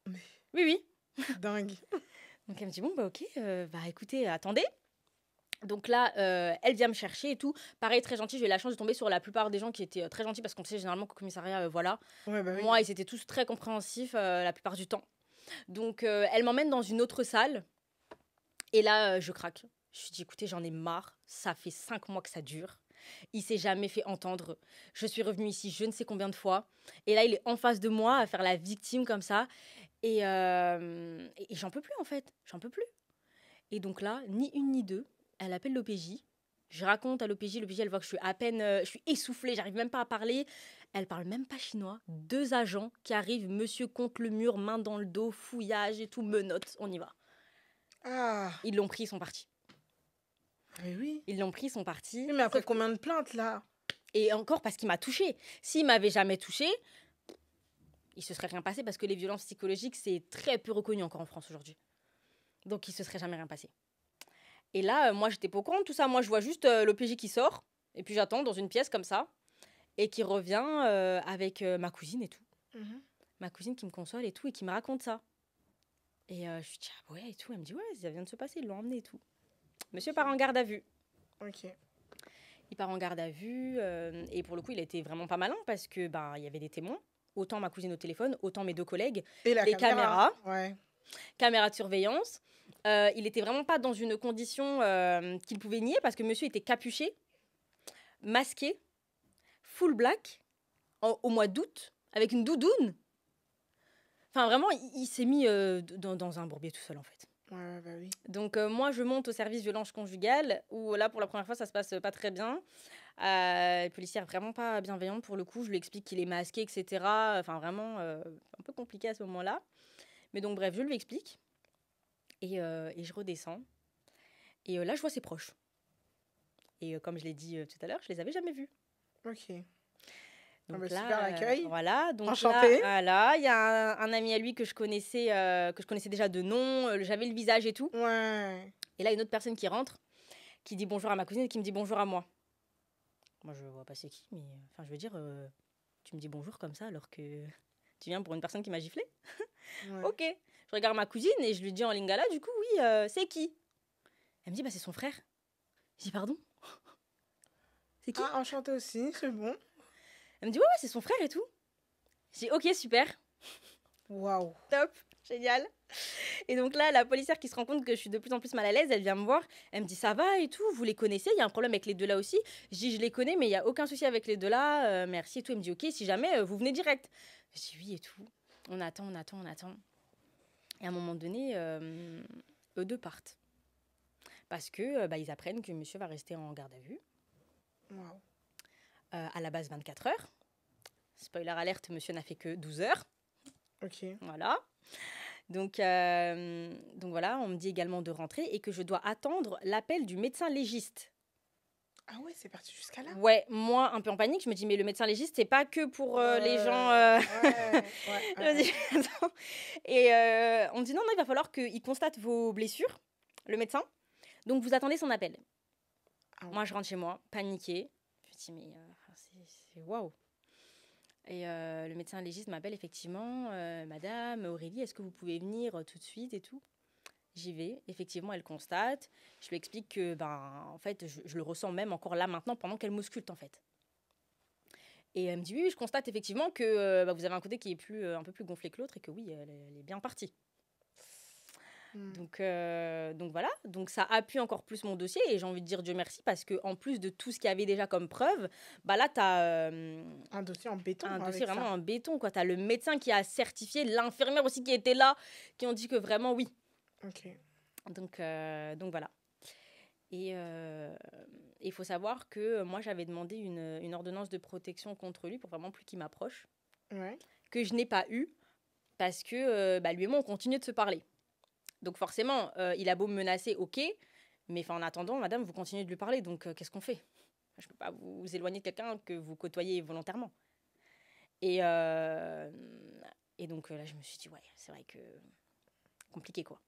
oui. Oui, oui. Dingue. Donc elle me dit bon, bah ok, écoutez, attendez. Donc là, elle vient me chercher et tout. Pareil, très gentil. J'ai eu la chance de tomber sur la plupart des gens qui étaient très gentils parce qu'on sait généralement qu'au commissariat, voilà. Ouais, bah oui. Moi, ils étaient tous très compréhensifs la plupart du temps. Donc, elle m'emmène dans une autre salle. Et là, je craque. Je lui dis, écoutez, j'en ai marre. Ça fait 5 mois que ça dure. Il s'est jamais fait entendre. Je suis revenue ici je ne sais combien de fois. Et là, il est en face de moi à faire la victime comme ça. Et j'en peux plus, en fait. J'en peux plus. Et donc là, ni une ni deux, elle appelle l'OPJ. Je raconte à l'OPJ. L'OPJ, elle voit que je suis à peine... je suis essoufflée, j'arrive même pas à parler. Elle parle même pas chinois. 2 agents qui arrivent, monsieur contre le mur, main dans le dos, fouillage et tout, menottes. On y va. Ah. Ils l'ont pris, ils sont partis. Mais oui. Ils l'ont pris, ils sont partis. Oui, mais après combien de plaintes, là? Et encore parce qu'il m'a touchée. S'il m'avait jamais touchée, il se serait rien passé parce que les violences psychologiques, c'est très peu reconnu encore en France aujourd'hui. Donc, il se serait jamais rien passé. Et là, moi, j'étais pas au courant de tout ça. Moi, je vois juste l'OPJ qui sort. Et puis, j'attends dans une pièce comme ça. Et qui revient avec ma cousine et tout. Mhm. Ma cousine qui me console et tout. Et qui me raconte ça. Et je lui dis, ah ouais, et tout. Elle me dit, ouais, ça vient de se passer. Ils l'ont emmené et tout. Monsieur part en garde à vue. Ok. Il part en garde à vue. Et pour le coup, il a été vraiment pas malin parce que il y avait des témoins. Autant ma cousine au téléphone, autant mes 2 collègues. Et les caméras. Ouais. Caméras de surveillance. Il était vraiment pas dans une condition qu'il pouvait nier parce que monsieur était capuché, masqué, full black, au mois d'août, avec une doudoune. Enfin, vraiment, il s'est mis dans un bourbier tout seul, en fait. Ouais, bah oui. Donc, moi, je monte au service violence conjugale, où là, pour la première fois, ça se passe pas très bien. Policière vraiment pas bienveillante, pour le coup. Je lui explique qu'il est masqué, etc. Enfin, vraiment, un peu compliqué à ce moment-là. Mais donc, bref, je lui explique. Et je redescends. Et là, je vois ses proches. Et comme je l'ai dit tout à l'heure, je les avais jamais vus. Ok. Donc bah, là, super accueil. voilà. Donc Enchantée. là, voilà, il y a un ami à lui que je connaissais déjà de nom. J'avais le visage et tout. Ouais. Et là, une autre personne qui rentre, qui dit bonjour à ma cousine et qui me dit bonjour à moi. Moi, je vois pas c'est qui, mais enfin, je veux dire, tu me dis bonjour comme ça alors que tu viens pour une personne qui m'a giflé. Ouais. Ok. Je regarde ma cousine et je lui dis en lingala, du coup, oui, c'est qui? Elle me dit, c'est son frère. Je dis, pardon? C'est qui? Ah, enchantée aussi, c'est bon. Elle me dit, ouais, c'est son frère et tout. Je dis, ok, super. Waouh. Top, génial. Et donc là, la policière qui se rend compte que je suis de plus en plus mal à l'aise, elle vient me voir. Elle me dit, ça va et tout, vous les connaissez? Il y a un problème avec les 2 là aussi. Je dis, je les connais, mais il n'y a aucun souci avec les 2 là. Merci et tout. Elle me dit, ok, si jamais, vous venez direct. Je dis, oui et tout. On attend. Et à un moment donné, eux 2 partent. Parce que ils apprennent que monsieur va rester en garde à vue. Waouh. À la base, 24 heures. Spoiler alerte, monsieur n'a fait que 12 heures. Ok. Voilà. Donc voilà, on me dit également de rentrer et que je dois attendre l'appel du médecin légiste. Ah ouais, c'est parti jusqu'à là. Ouais, moi, un peu en panique, je me dis, mais le médecin légiste, c'est pas que pour les gens... Ouais. Je me dis, attends. Et on me dit, non, il va falloir qu'il constate vos blessures, le médecin. Donc, vous attendez son appel. Ah ouais. Moi, je rentre chez moi, paniquée. Je me dis, mais c'est waouh. Et le médecin légiste m'appelle effectivement, Madame Aurélie, est-ce que vous pouvez venir tout de suite et tout. J'y vais, effectivement, elle constate. Je lui explique que, en fait, je le ressens même encore là maintenant pendant qu'elle m'ausculte, en fait. Et elle me dit, oui, je constate effectivement que vous avez un côté qui est un peu plus gonflé que l'autre et que oui, elle est bien partie. Donc voilà, donc ça appuie encore plus mon dossier et j'ai envie de dire Dieu merci parce qu'en plus de tout ce qu'il y avait déjà comme preuve, là, tu as un dossier en béton. un avec dossier vraiment ça. en béton. Tu as le médecin qui a certifié, l'infirmière aussi qui était là, qui ont dit que vraiment oui. Ok. Donc voilà. Et il faut savoir que moi, j'avais demandé une ordonnance de protection contre lui pour vraiment plus qu'il m'approche, Ouais. que je n'ai pas eu parce que lui et moi, on continue de se parler. Donc forcément, il a beau me menacer, ok, mais en attendant, madame, vous continuez de lui parler, donc qu'est-ce qu'on fait? Je ne peux pas vous éloigner de quelqu'un que vous côtoyez volontairement. Et donc là, je me suis dit, ouais, c'est vrai que compliqué, quoi.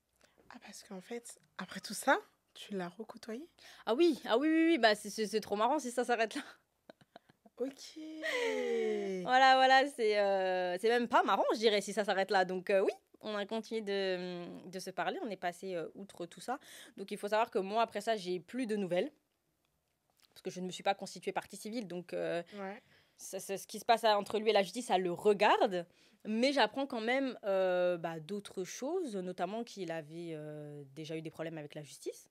Ah, parce qu'en fait, après tout ça, tu l'as recôtoyé? Ah oui, oui, c'est trop marrant si ça s'arrête là. Ok. Voilà, c'est même pas marrant, je dirais, si ça s'arrête là. Donc oui, on a continué de se parler, on est passé outre tout ça. Donc il faut savoir que moi, après ça, j'ai plus de nouvelles. Parce que je ne me suis pas constituée partie civile. Donc Ouais. ce qui se passe entre lui et la justice, ça le regarde. Mais j'apprends quand même d'autres choses, notamment qu'il avait déjà eu des problèmes avec la justice,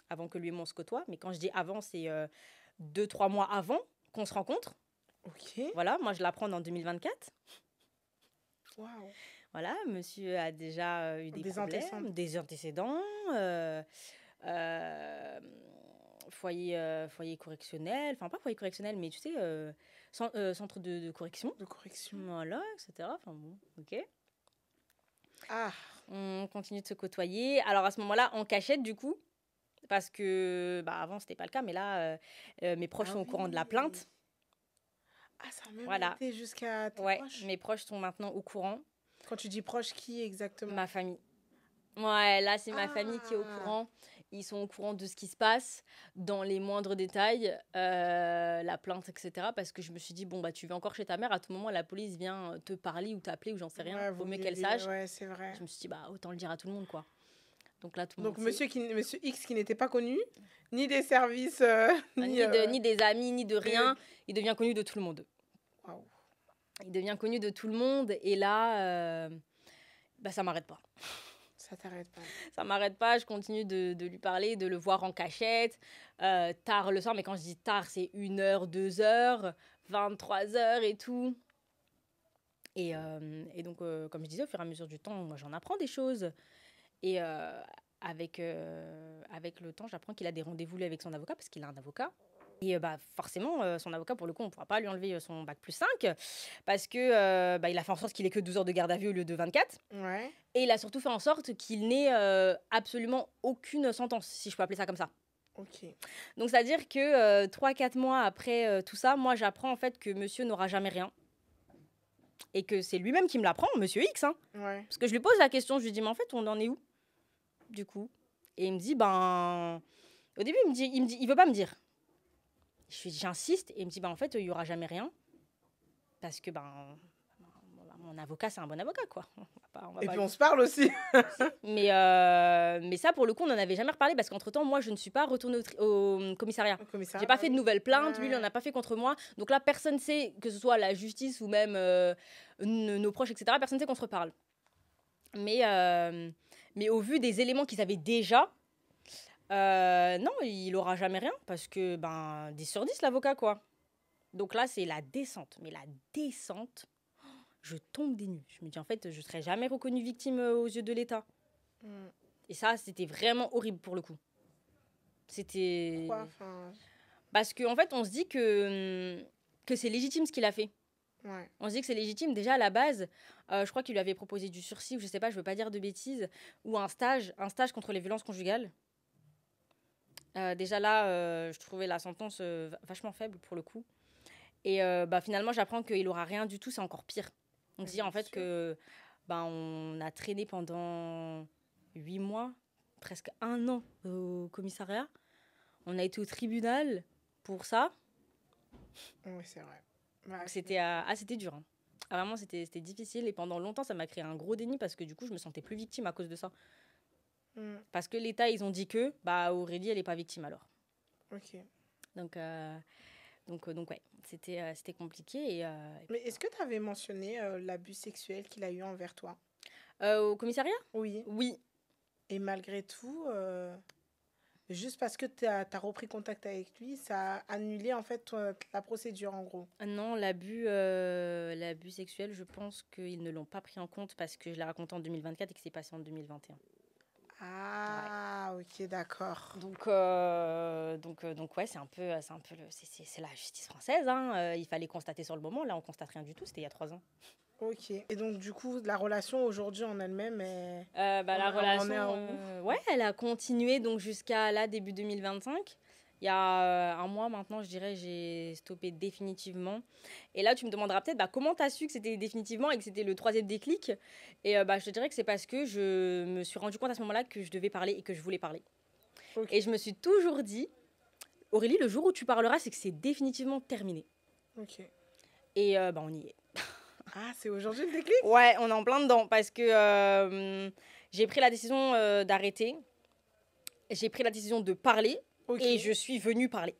avant que lui et moi on se côtoie. Mais quand je dis avant, c'est 2-3 mois avant qu'on se rencontre. Ok. Voilà, moi je l'apprends en 2024. Waouh. Voilà, monsieur a déjà eu des problèmes, des antécédents, foyer correctionnel, enfin pas foyer correctionnel, mais tu sais, centre de correction. De correction. Voilà, etc. Enfin bon, ok. Ah. On continue de se côtoyer. Alors à ce moment-là, en cachette du coup, parce que avant c'était pas le cas, mais là, mes proches sont au courant de la plainte. Ah, ça a même Voilà. été jusqu'à tes Ouais, proches? mes proches sont maintenant au courant. Quand tu dis proche, qui exactement? Ma famille. Ouais, là, c'est ma famille qui est au courant. Ils sont au courant de ce qui se passe dans les moindres détails, la plainte, etc. Parce que je me suis dit, bon, tu vas encore chez ta mère, à tout moment, la police vient te parler ou t'appeler ou j'en sais rien. Ouais, Vaut mieux qu'elle sache. Ouais, c'est vrai. Je me suis dit, autant le dire à tout le monde, quoi. Donc là, tout le Donc, monde sait. monsieur X qui n'était pas connu, ni des services, Ni des amis, ni de rien. Il devient connu de tout le monde. Waouh. Il devient connu de tout le monde. Et là, ça m'arrête pas. Ça t'arrête pas. Ça m'arrête pas, je continue de lui parler, de le voir en cachette, tard le soir, mais quand je dis tard, c'est 1h, 2h, 23h et tout. Et donc, comme je disais, au fur et à mesure du temps, moi, j'en apprends des choses. Et avec le temps, j'apprends qu'il a des rendez-vous lui, avec son avocat, parce qu'il a un avocat. Et forcément, son avocat, pour le coup, on ne pourra pas lui enlever son bac plus 5, parce que il a fait en sorte qu'il ait que 12 heures de garde à vue au lieu de 24. Ouais. Et il a surtout fait en sorte qu'il n'ait absolument aucune sentence, si je peux appeler ça comme ça. Ok. Donc, c'est-à-dire que 3-4 mois après tout ça, moi, j'apprends en fait que monsieur n'aura jamais rien. Et que c'est lui-même qui me l'apprend, monsieur X. Hein. Ouais. Parce que je lui pose la question, je lui dis, mais en fait, on en est où, du coup? Et il me dit, au début, il veut pas me dire. J'insiste, et il me dit, en fait, il y aura jamais rien. Parce que, mon avocat, c'est un bon avocat, quoi. Et puis on se parle aussi. mais ça, pour le coup, on n'en avait jamais reparlé parce qu'entre-temps, moi, je ne suis pas retournée au commissariat. J'ai pas fait de nouvelles plaintes, lui, il n'en a pas fait contre moi. Donc là, personne ne sait, que ce soit la justice ou même nos proches, etc., personne ne sait qu'on se reparle. Mais au vu des éléments qu'ils avaient déjà, non, il aura jamais rien parce que, 10 sur 10, l'avocat, quoi. Donc là, c'est la descente. Mais la descente... je tombe des nues. Je me dis, en fait, je ne serai jamais reconnue victime aux yeux de l'État. Et ça, c'était vraiment horrible pour le coup. C'était... Pourquoi Parce qu'en fait, on se dit que c'est légitime ce qu'il a fait. Ouais. On se dit que c'est légitime. Déjà, à la base, je crois qu'il lui avait proposé du sursis, ou je ne sais pas, je ne veux pas dire de bêtises, ou un stage contre les violences conjugales. Déjà là, je trouvais la sentence vachement faible pour le coup. Et finalement, j'apprends qu'il n'aura rien du tout, c'est encore pire. On se dit en fait que on a traîné pendant 8 mois, presque 1 an au commissariat. On a été au tribunal pour ça. Oui, c'est vrai. Ouais, Donc, c'était dur. Hein. Ah, vraiment, c'était difficile. Et pendant longtemps, ça m'a créé un gros déni parce que du coup, je me sentais plus victime à cause de ça. mm, Parce que l'État, ils ont dit que bah, Aurélie, elle n'est pas victime alors. ok. Donc, ouais, c'était compliqué. Mais est-ce que tu avais mentionné l'abus sexuel qu'il a eu envers toi? Au commissariat? Oui. Oui. Et malgré tout, juste parce que tu as repris contact avec lui, ça a annulé en fait la procédure en gros. Non, l'abus sexuel, je pense qu'ils ne l'ont pas pris en compte parce que je l'ai raconté en 2024 et que c'est passé en 2021. Ah, ok, d'accord. Donc ouais, c'est la justice française. Hein. Il fallait constater sur le moment. Là, on constate rien du tout. C'était il y a 3 ans. Ok. Et donc, du coup, la relation aujourd'hui en elle-même est... La on en est à relation, où? ouais, elle a continué donc jusqu'à là, début 2025. Il y a un mois maintenant, je dirais, j'ai stoppé définitivement. Et là, tu me demanderas peut-être bah, comment tu as su que c'était définitivement et que c'était le troisième déclic. Et bah, je te dirais que c'est parce que je me suis rendu compte à ce moment-là que je devais parler et que je voulais parler. Ok. Et je me suis toujours dit, Aurélie, le jour où tu parleras, c'est que c'est définitivement terminé. Ok. Et bah, on y est. Ah, c'est aujourd'hui le déclic? Ouais, on est en plein dedans parce que j'ai pris la décision d'arrêter. J'ai pris la décision de parler Ok. et je suis venue parler.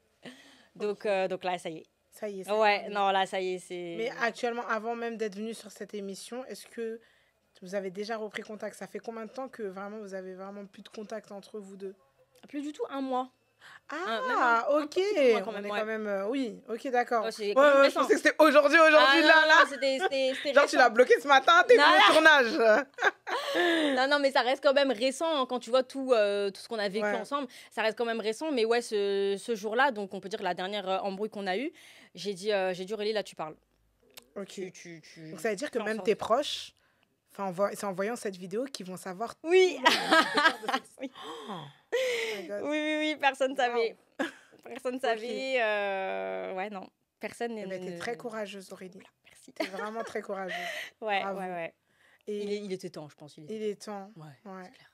Donc là, ça y est. Ça y est, c'est Ouais, terminé. non, là, ça y est, c'est... Mais actuellement, avant même d'être venu sur cette émission, est-ce que vous avez déjà repris contact? Ça fait combien de temps que vraiment vous avez vraiment plus de contact entre vous deux? Plus du tout un mois. Même Ah, un ok. tout petit peu moins quand On même, est ouais. quand même... oui, ok, d'accord. Ouais, c'est Ouais, quand même ouais, je récent. pensais que c'était aujourd'hui, Ah là, là. non, c'était Genre, tu récent. l'as bloqué ce matin, t'es Non, venu au tournage. Non, mais ça reste quand même récent hein, quand tu vois tout ce qu'on a vécu Ouais. ensemble. Ça reste quand même récent, mais ouais, ce jour-là, donc on peut dire la dernière embrouille qu'on a eue, j'ai dit Aurélie, là, tu parles. Ok. Tu Donc, ça veut dire que fais en même sorte. tes proches, enfin, c'est en voyant cette vidéo qu'ils vont savoir Oui. tout le de cette... Oui. Oh my God. Oui, personne savait. Personne Ok. savait. Ouais, non. Personne Eh ben, t'es très courageuse, Aurélie. Merci. T'es vraiment très courageuse. Ouais, Bravo. ouais. Et Il était temps, je pense. il est temps. Ouais, Ouais. c'est clair.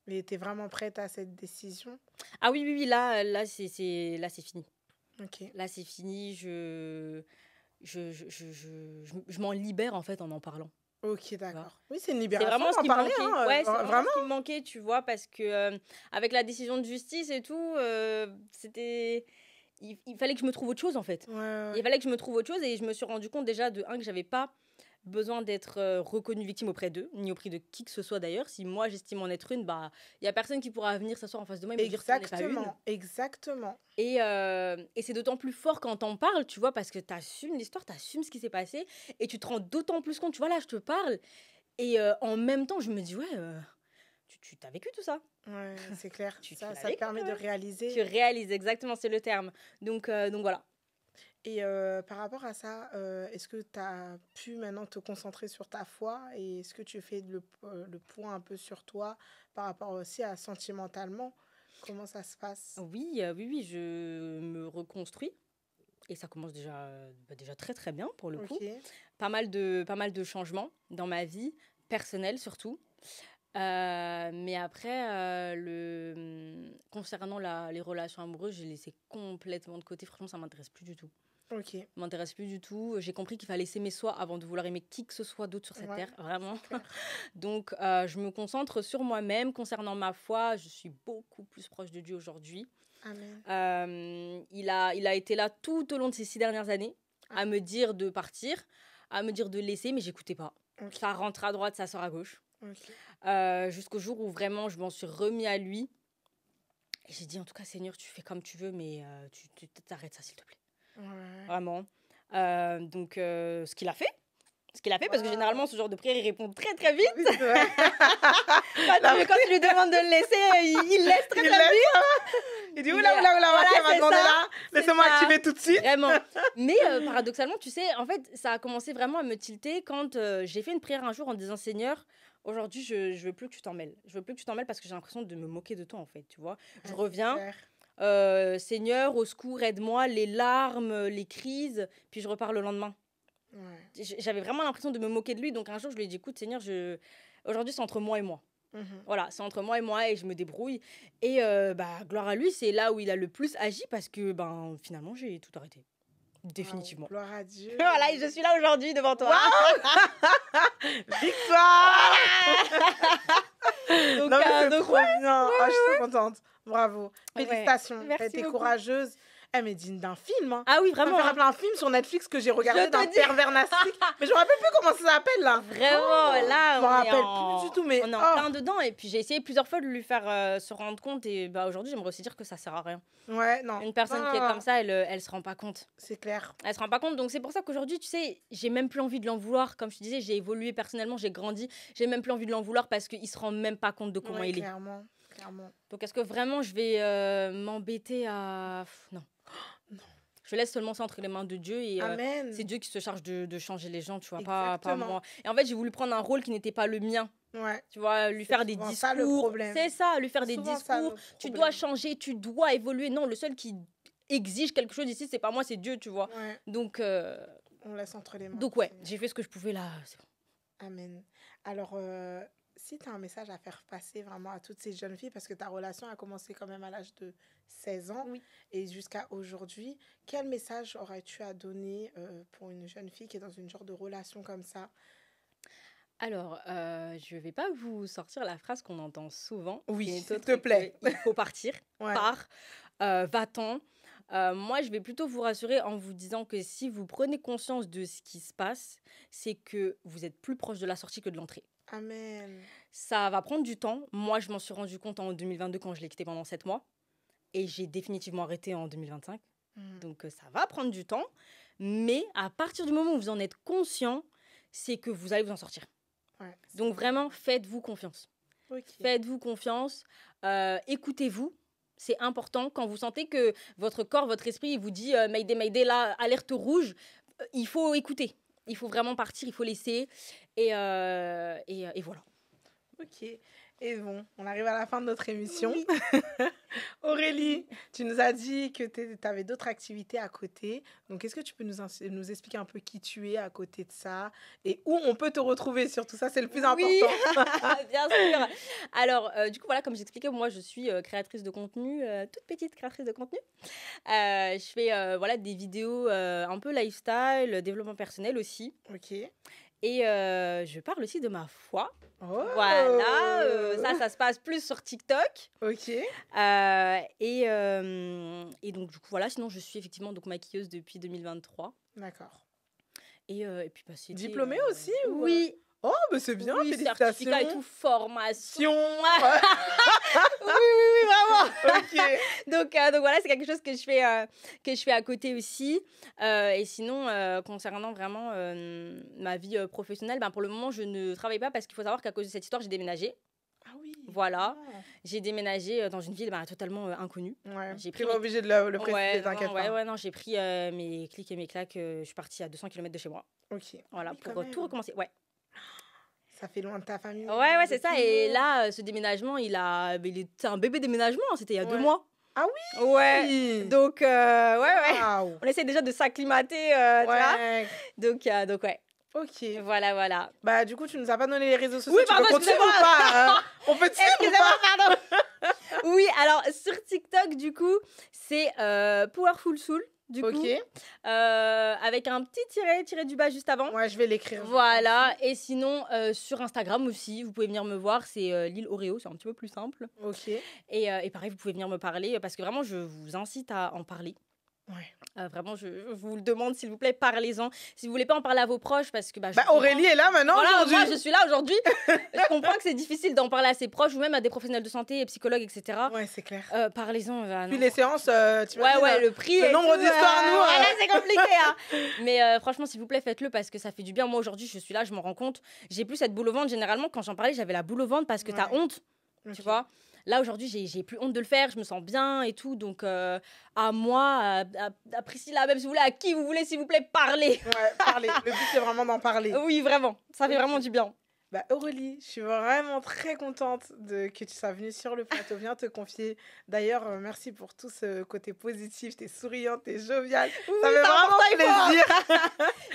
Et t'es vraiment prête à cette décision? Ah oui, là c'est fini. Ok. Là, c'est fini. Je m'en libère, en fait, en parlant. Ok, Tu vois. d'accord. Oui, c'est une C'est libération vraiment ce d'en qui me parler, manquait. hein. Ouais, c'est vraiment Vraiment. ce qui me manquait, tu vois, parce que avec la décision de justice et tout, c'était... Il fallait que je me trouve autre chose, en fait. Ouais, Il fallait que je me trouve autre chose et je me suis rendu compte déjà de un que j'avais pas besoin d'être reconnue victime auprès d'eux, ni auprès de qui que ce soit d'ailleurs. Si moi j'estime en être une, bah il y a personne qui pourra venir s'asseoir en face de moi et me dire que ça n'est pas une. Exactement. Et c'est d'autant plus fort quand t'en parles, tu vois, parce que t'assumes l'histoire, t'assumes ce qui s'est passé et tu te rends d'autant plus compte. Tu vois là, je te parle et en même temps je me dis ouais, tu t'as vécu tout ça. Ouais, c'est clair. Tu Ça l'as te vécu, permet de ouais. réaliser. Tu réalises exactement, c'est le terme. Donc voilà. Et par rapport à ça, est-ce que tu as pu maintenant te concentrer sur ta foi et est-ce que tu fais le point un peu sur toi par rapport aussi à sentimentalement? Comment ça se passe? Oui, je me reconstruis. Et ça commence déjà très très bien pour le coup. Ok. Pas mal de changements dans ma vie, personnelle surtout. Mais après, concernant les relations amoureuses, j'ai laissé complètement de côté. Franchement, ça m'intéresse plus du tout. Ok. Ça m'intéresse plus du tout. J'ai compris qu'il fallait s'aimer soi avant de vouloir aimer qui que ce soit d'autre sur cette Ouais, terre, vraiment. c'est clair. Donc, je me concentre sur moi-même. Concernant ma foi, je suis beaucoup plus proche de Dieu aujourd'hui. Amen. Il a été là tout au long de ces 6 dernières années à me dire de partir, à me dire de laisser, mais j'écoutais pas. Ok. Ça rentre à droite, ça sort à gauche. Ok. Jusqu'au jour où vraiment je m'en suis remis à lui. Et j'ai dit en tout cas, Seigneur, tu fais comme tu veux, mais tu t'arrêtes ça, s'il te plaît. Ouais. Vraiment. Donc, ce qu'il a fait. Parce que généralement, ce genre de prière, il répond très très vite. Oui, c'est vrai. Quand tu lui demandes de le laisser, il laisse très très vite. Il dit oula, ma fille m'a demandé là, laissez-moi activer tout de suite. Vraiment. Mais paradoxalement, tu sais, en fait, ça a commencé vraiment à me tilter quand j'ai fait une prière un jour en disant Seigneur, aujourd'hui, je veux plus que tu t'en mêles. Je veux plus que tu t'en mêles parce que j'ai l'impression de me moquer de toi, en fait, tu vois. Je reviens, Seigneur, au secours, aide-moi, les larmes, les crises, puis je repars le lendemain. Ouais. J'avais vraiment l'impression de me moquer de lui, donc un jour, je lui ai dit écoute, Seigneur, aujourd'hui, c'est entre moi et moi. Voilà, c'est entre moi et je me débrouille. Et gloire à lui, c'est là où il a le plus agi parce que finalement, j'ai tout arrêté. Définitivement. Gloire à Dieu. Voilà, et je suis là aujourd'hui devant toi. Victoire. Donc, Non, mais c'est donc, trop bien. Ah, je suis trop contente. Bravo. Ouais. Félicitations. Merci T'as été beaucoup. courageuse. Elle m'est digne d'un film. Hein. Ah oui, Ça me vraiment. fait rappeler un film sur Netflix que j'ai regardé Je te d'un dis. pervers narcissique. Mais je me rappelle plus comment ça s'appelle là. Vraiment, là, Je me on est rappelle plus du tout. Mais on est en plein dedans. Et puis, j'ai essayé plusieurs fois de lui faire se rendre compte. Et bah, aujourd'hui, j'aimerais aussi dire que ça sert à rien. ouais, non. Une personne Non, qui est non, comme ça, elle se rend pas compte. c'est clair. Elle se rend pas compte. Donc, c'est pour ça qu'aujourd'hui, tu sais, j'ai même plus envie de l'en vouloir. Comme je te disais, j'ai évolué personnellement, j'ai grandi. J'ai même plus envie de l'en vouloir parce qu'il se rend même pas compte de comment Ouais, il est. clairement. Clairement. Donc, est-ce que vraiment je vais m'embêter à. Non. Non. Je laisse seulement ça entre les mains de Dieu et Amen. c'est Dieu qui se charge de changer les gens, tu vois, pas Exactement. moi. Et en fait, j'ai voulu prendre un rôle qui n'était pas le mien, Ouais. tu vois, lui C'est faire des souvent discours. ça, le problème. C'est ça, lui faire C'est des souvent ça, discours. notre Tu problème. dois changer, tu dois évoluer. Non, le seul qui exige quelque chose ici, c'est pas moi, c'est Dieu, tu vois. Ouais. Donc, On laisse entre les mains. ouais, j'ai fait ce que je pouvais là. C'est bon. Amen. Alors, si tu as un message à faire passer vraiment à toutes ces jeunes filles, parce que ta relation a commencé quand même à l'âge de 16 ans Oui. et jusqu'à aujourd'hui, quel message aurais-tu à donner pour une jeune fille qui est dans une genre de relation comme ça? Alors, je vais pas vous sortir la phrase qu'on entend souvent. Oui, qui n'est s'il autre te plaît. que, il faut partir, Ouais. pars, va-t'en. Moi, je vais plutôt vous rassurer en vous disant que si vous prenez conscience de ce qui se passe, c'est que vous êtes plus proche de la sortie que de l'entrée. Amen. Ça va prendre du temps. Moi, je m'en suis rendu compte en 2022 quand je l'ai quitté pendant 7 mois. Et j'ai définitivement arrêté en 2025. Donc, ça va prendre du temps. Mais à partir du moment où vous en êtes conscient, c'est que vous allez vous en sortir. Ouais, Donc, vraiment, faites-vous confiance. ok. Faites-vous confiance. Écoutez-vous. C'est important. Quand vous sentez que votre corps, votre esprit, il vous dit Mayday, Mayday, là, alerte rouge, il faut écouter. Il faut vraiment partir, il faut laisser. Et voilà. Ok. Et bon, on arrive à la fin de notre émission. Aurélie, tu nous as dit que tu avais d'autres activités à côté. Donc, est-ce que tu peux nous expliquer un peu qui tu es à côté de ça et où on peut te retrouver sur tout ça? C'est le plus important. Bien sûr. Alors, du coup, voilà, comme j'expliquais, moi, je suis créatrice de contenu, toute petite créatrice de contenu. Je fais voilà, des vidéos un peu lifestyle, développement personnel aussi. Ok. Et je parle aussi de ma foi. Oh. Voilà, ça se passe plus sur TikTok. Ok. Et donc, du coup, voilà, sinon, je suis effectivement donc, maquilleuse depuis 2023. D'accord. Et puis, bah, c'était, Diplômée aussi ou... Oui. Oh, mais c'est bien, Oui, félicitations. certificat et tout, formation. oui, Vraiment. Ok. Donc voilà, c'est quelque chose que je fais à côté aussi. Et sinon, concernant vraiment ma vie professionnelle, ben, pour le moment, je ne travaille pas parce qu'il faut savoir qu'à cause de cette histoire, j'ai déménagé. Ah oui. Voilà. Ah. J'ai déménagé dans une ville totalement inconnue. Ouais. J'ai T'es pris pas mes- obligé de le préciser, Ouais, t'inquiète pas. ouais, non, j'ai pris mes clics et mes claques. Je suis partie à 200 km de chez moi. Ok. Voilà, Oui, pour quand même. tout recommencer. Ouais. Ça fait loin de ta famille. Ouais, c'est ça. tout Et le là, ce déménagement, c'est un bébé déménagement. C'était il y a 2 Ouais. mois. Ah oui? Ouais. oui. Donc, ouais. Waouh. On essaie déjà de s'acclimater, tu vois. Ouais. Donc, ouais. Ok. Voilà. Bah, du coup, tu nous as pas donné les réseaux sociaux. Oui, tu pardon, peux continuer excusez-moi. ou pas hein? On peut te suivre ou Excusez-moi, pas? pardon. Oui, alors, sur TikTok, du coup, c'est Powerful Soul, du coup. Ok. Avec un petit tiré du bas juste avant. Ouais, je vais l'écrire. Voilà. Et sinon, sur Instagram aussi, vous pouvez venir me voir. C'est Lille Oreo, c'est un petit peu plus simple. Ok. Et pareil, vous pouvez venir me parler parce que vraiment, je vous incite à en parler. Ouais. Vraiment, je vous le demande, s'il vous plaît, parlez-en. Si vous voulez pas en parler à vos proches, parce que... Bah, Aurélie est là maintenant voilà, aujourd'hui. moi, je suis là aujourd'hui. Je comprends que c'est difficile d'en parler à ses proches ou même à des professionnels de santé, psychologues, etc. Ouais, c'est clair. Parlez-en. Puis les séances, tu Ouais, le prix. le et nombre tout, d'histoires, nous. voilà, c'est compliqué. Hein. Mais franchement, s'il vous plaît, faites-le parce que ça fait du bien. Moi, aujourd'hui, je suis là, je m'en rends compte. J'ai plus cette boule au ventre. Généralement, quand j'en parlais, j'avais la boule au ventre parce que t'as honte, tu vois. Là, aujourd'hui, j'ai plus honte de le faire, je me sens bien et tout. Donc, à moi, à Priscilla, même si vous voulez, à qui vous voulez, s'il vous plaît, parlez. Ouais, parler. Le but, c'est vraiment d'en parler. Oui, vraiment. Ça fait vraiment du bien. Bah, Aurélie, je suis vraiment très contente que tu sois venue sur le plateau. Viens te confier. D'ailleurs, merci pour tout ce côté positif. T'es souriante, t'es joviale. Oui, ça fait vraiment plaisir.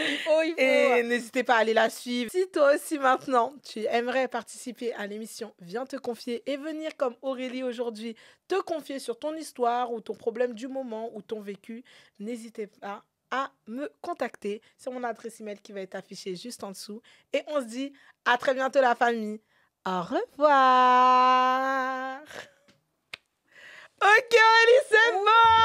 Il faut. Et n'hésitez pas à aller la suivre. Si toi aussi maintenant, tu aimerais participer à l'émission Viens te confier et venir comme Aurélie aujourd'hui, te confier sur ton histoire ou ton problème du moment ou ton vécu, n'hésitez pas à me contacter sur mon adresse email qui va être affichée juste en dessous. Et on se dit à très bientôt la famille. Au revoir. Ok, Aurélie, c'est bon.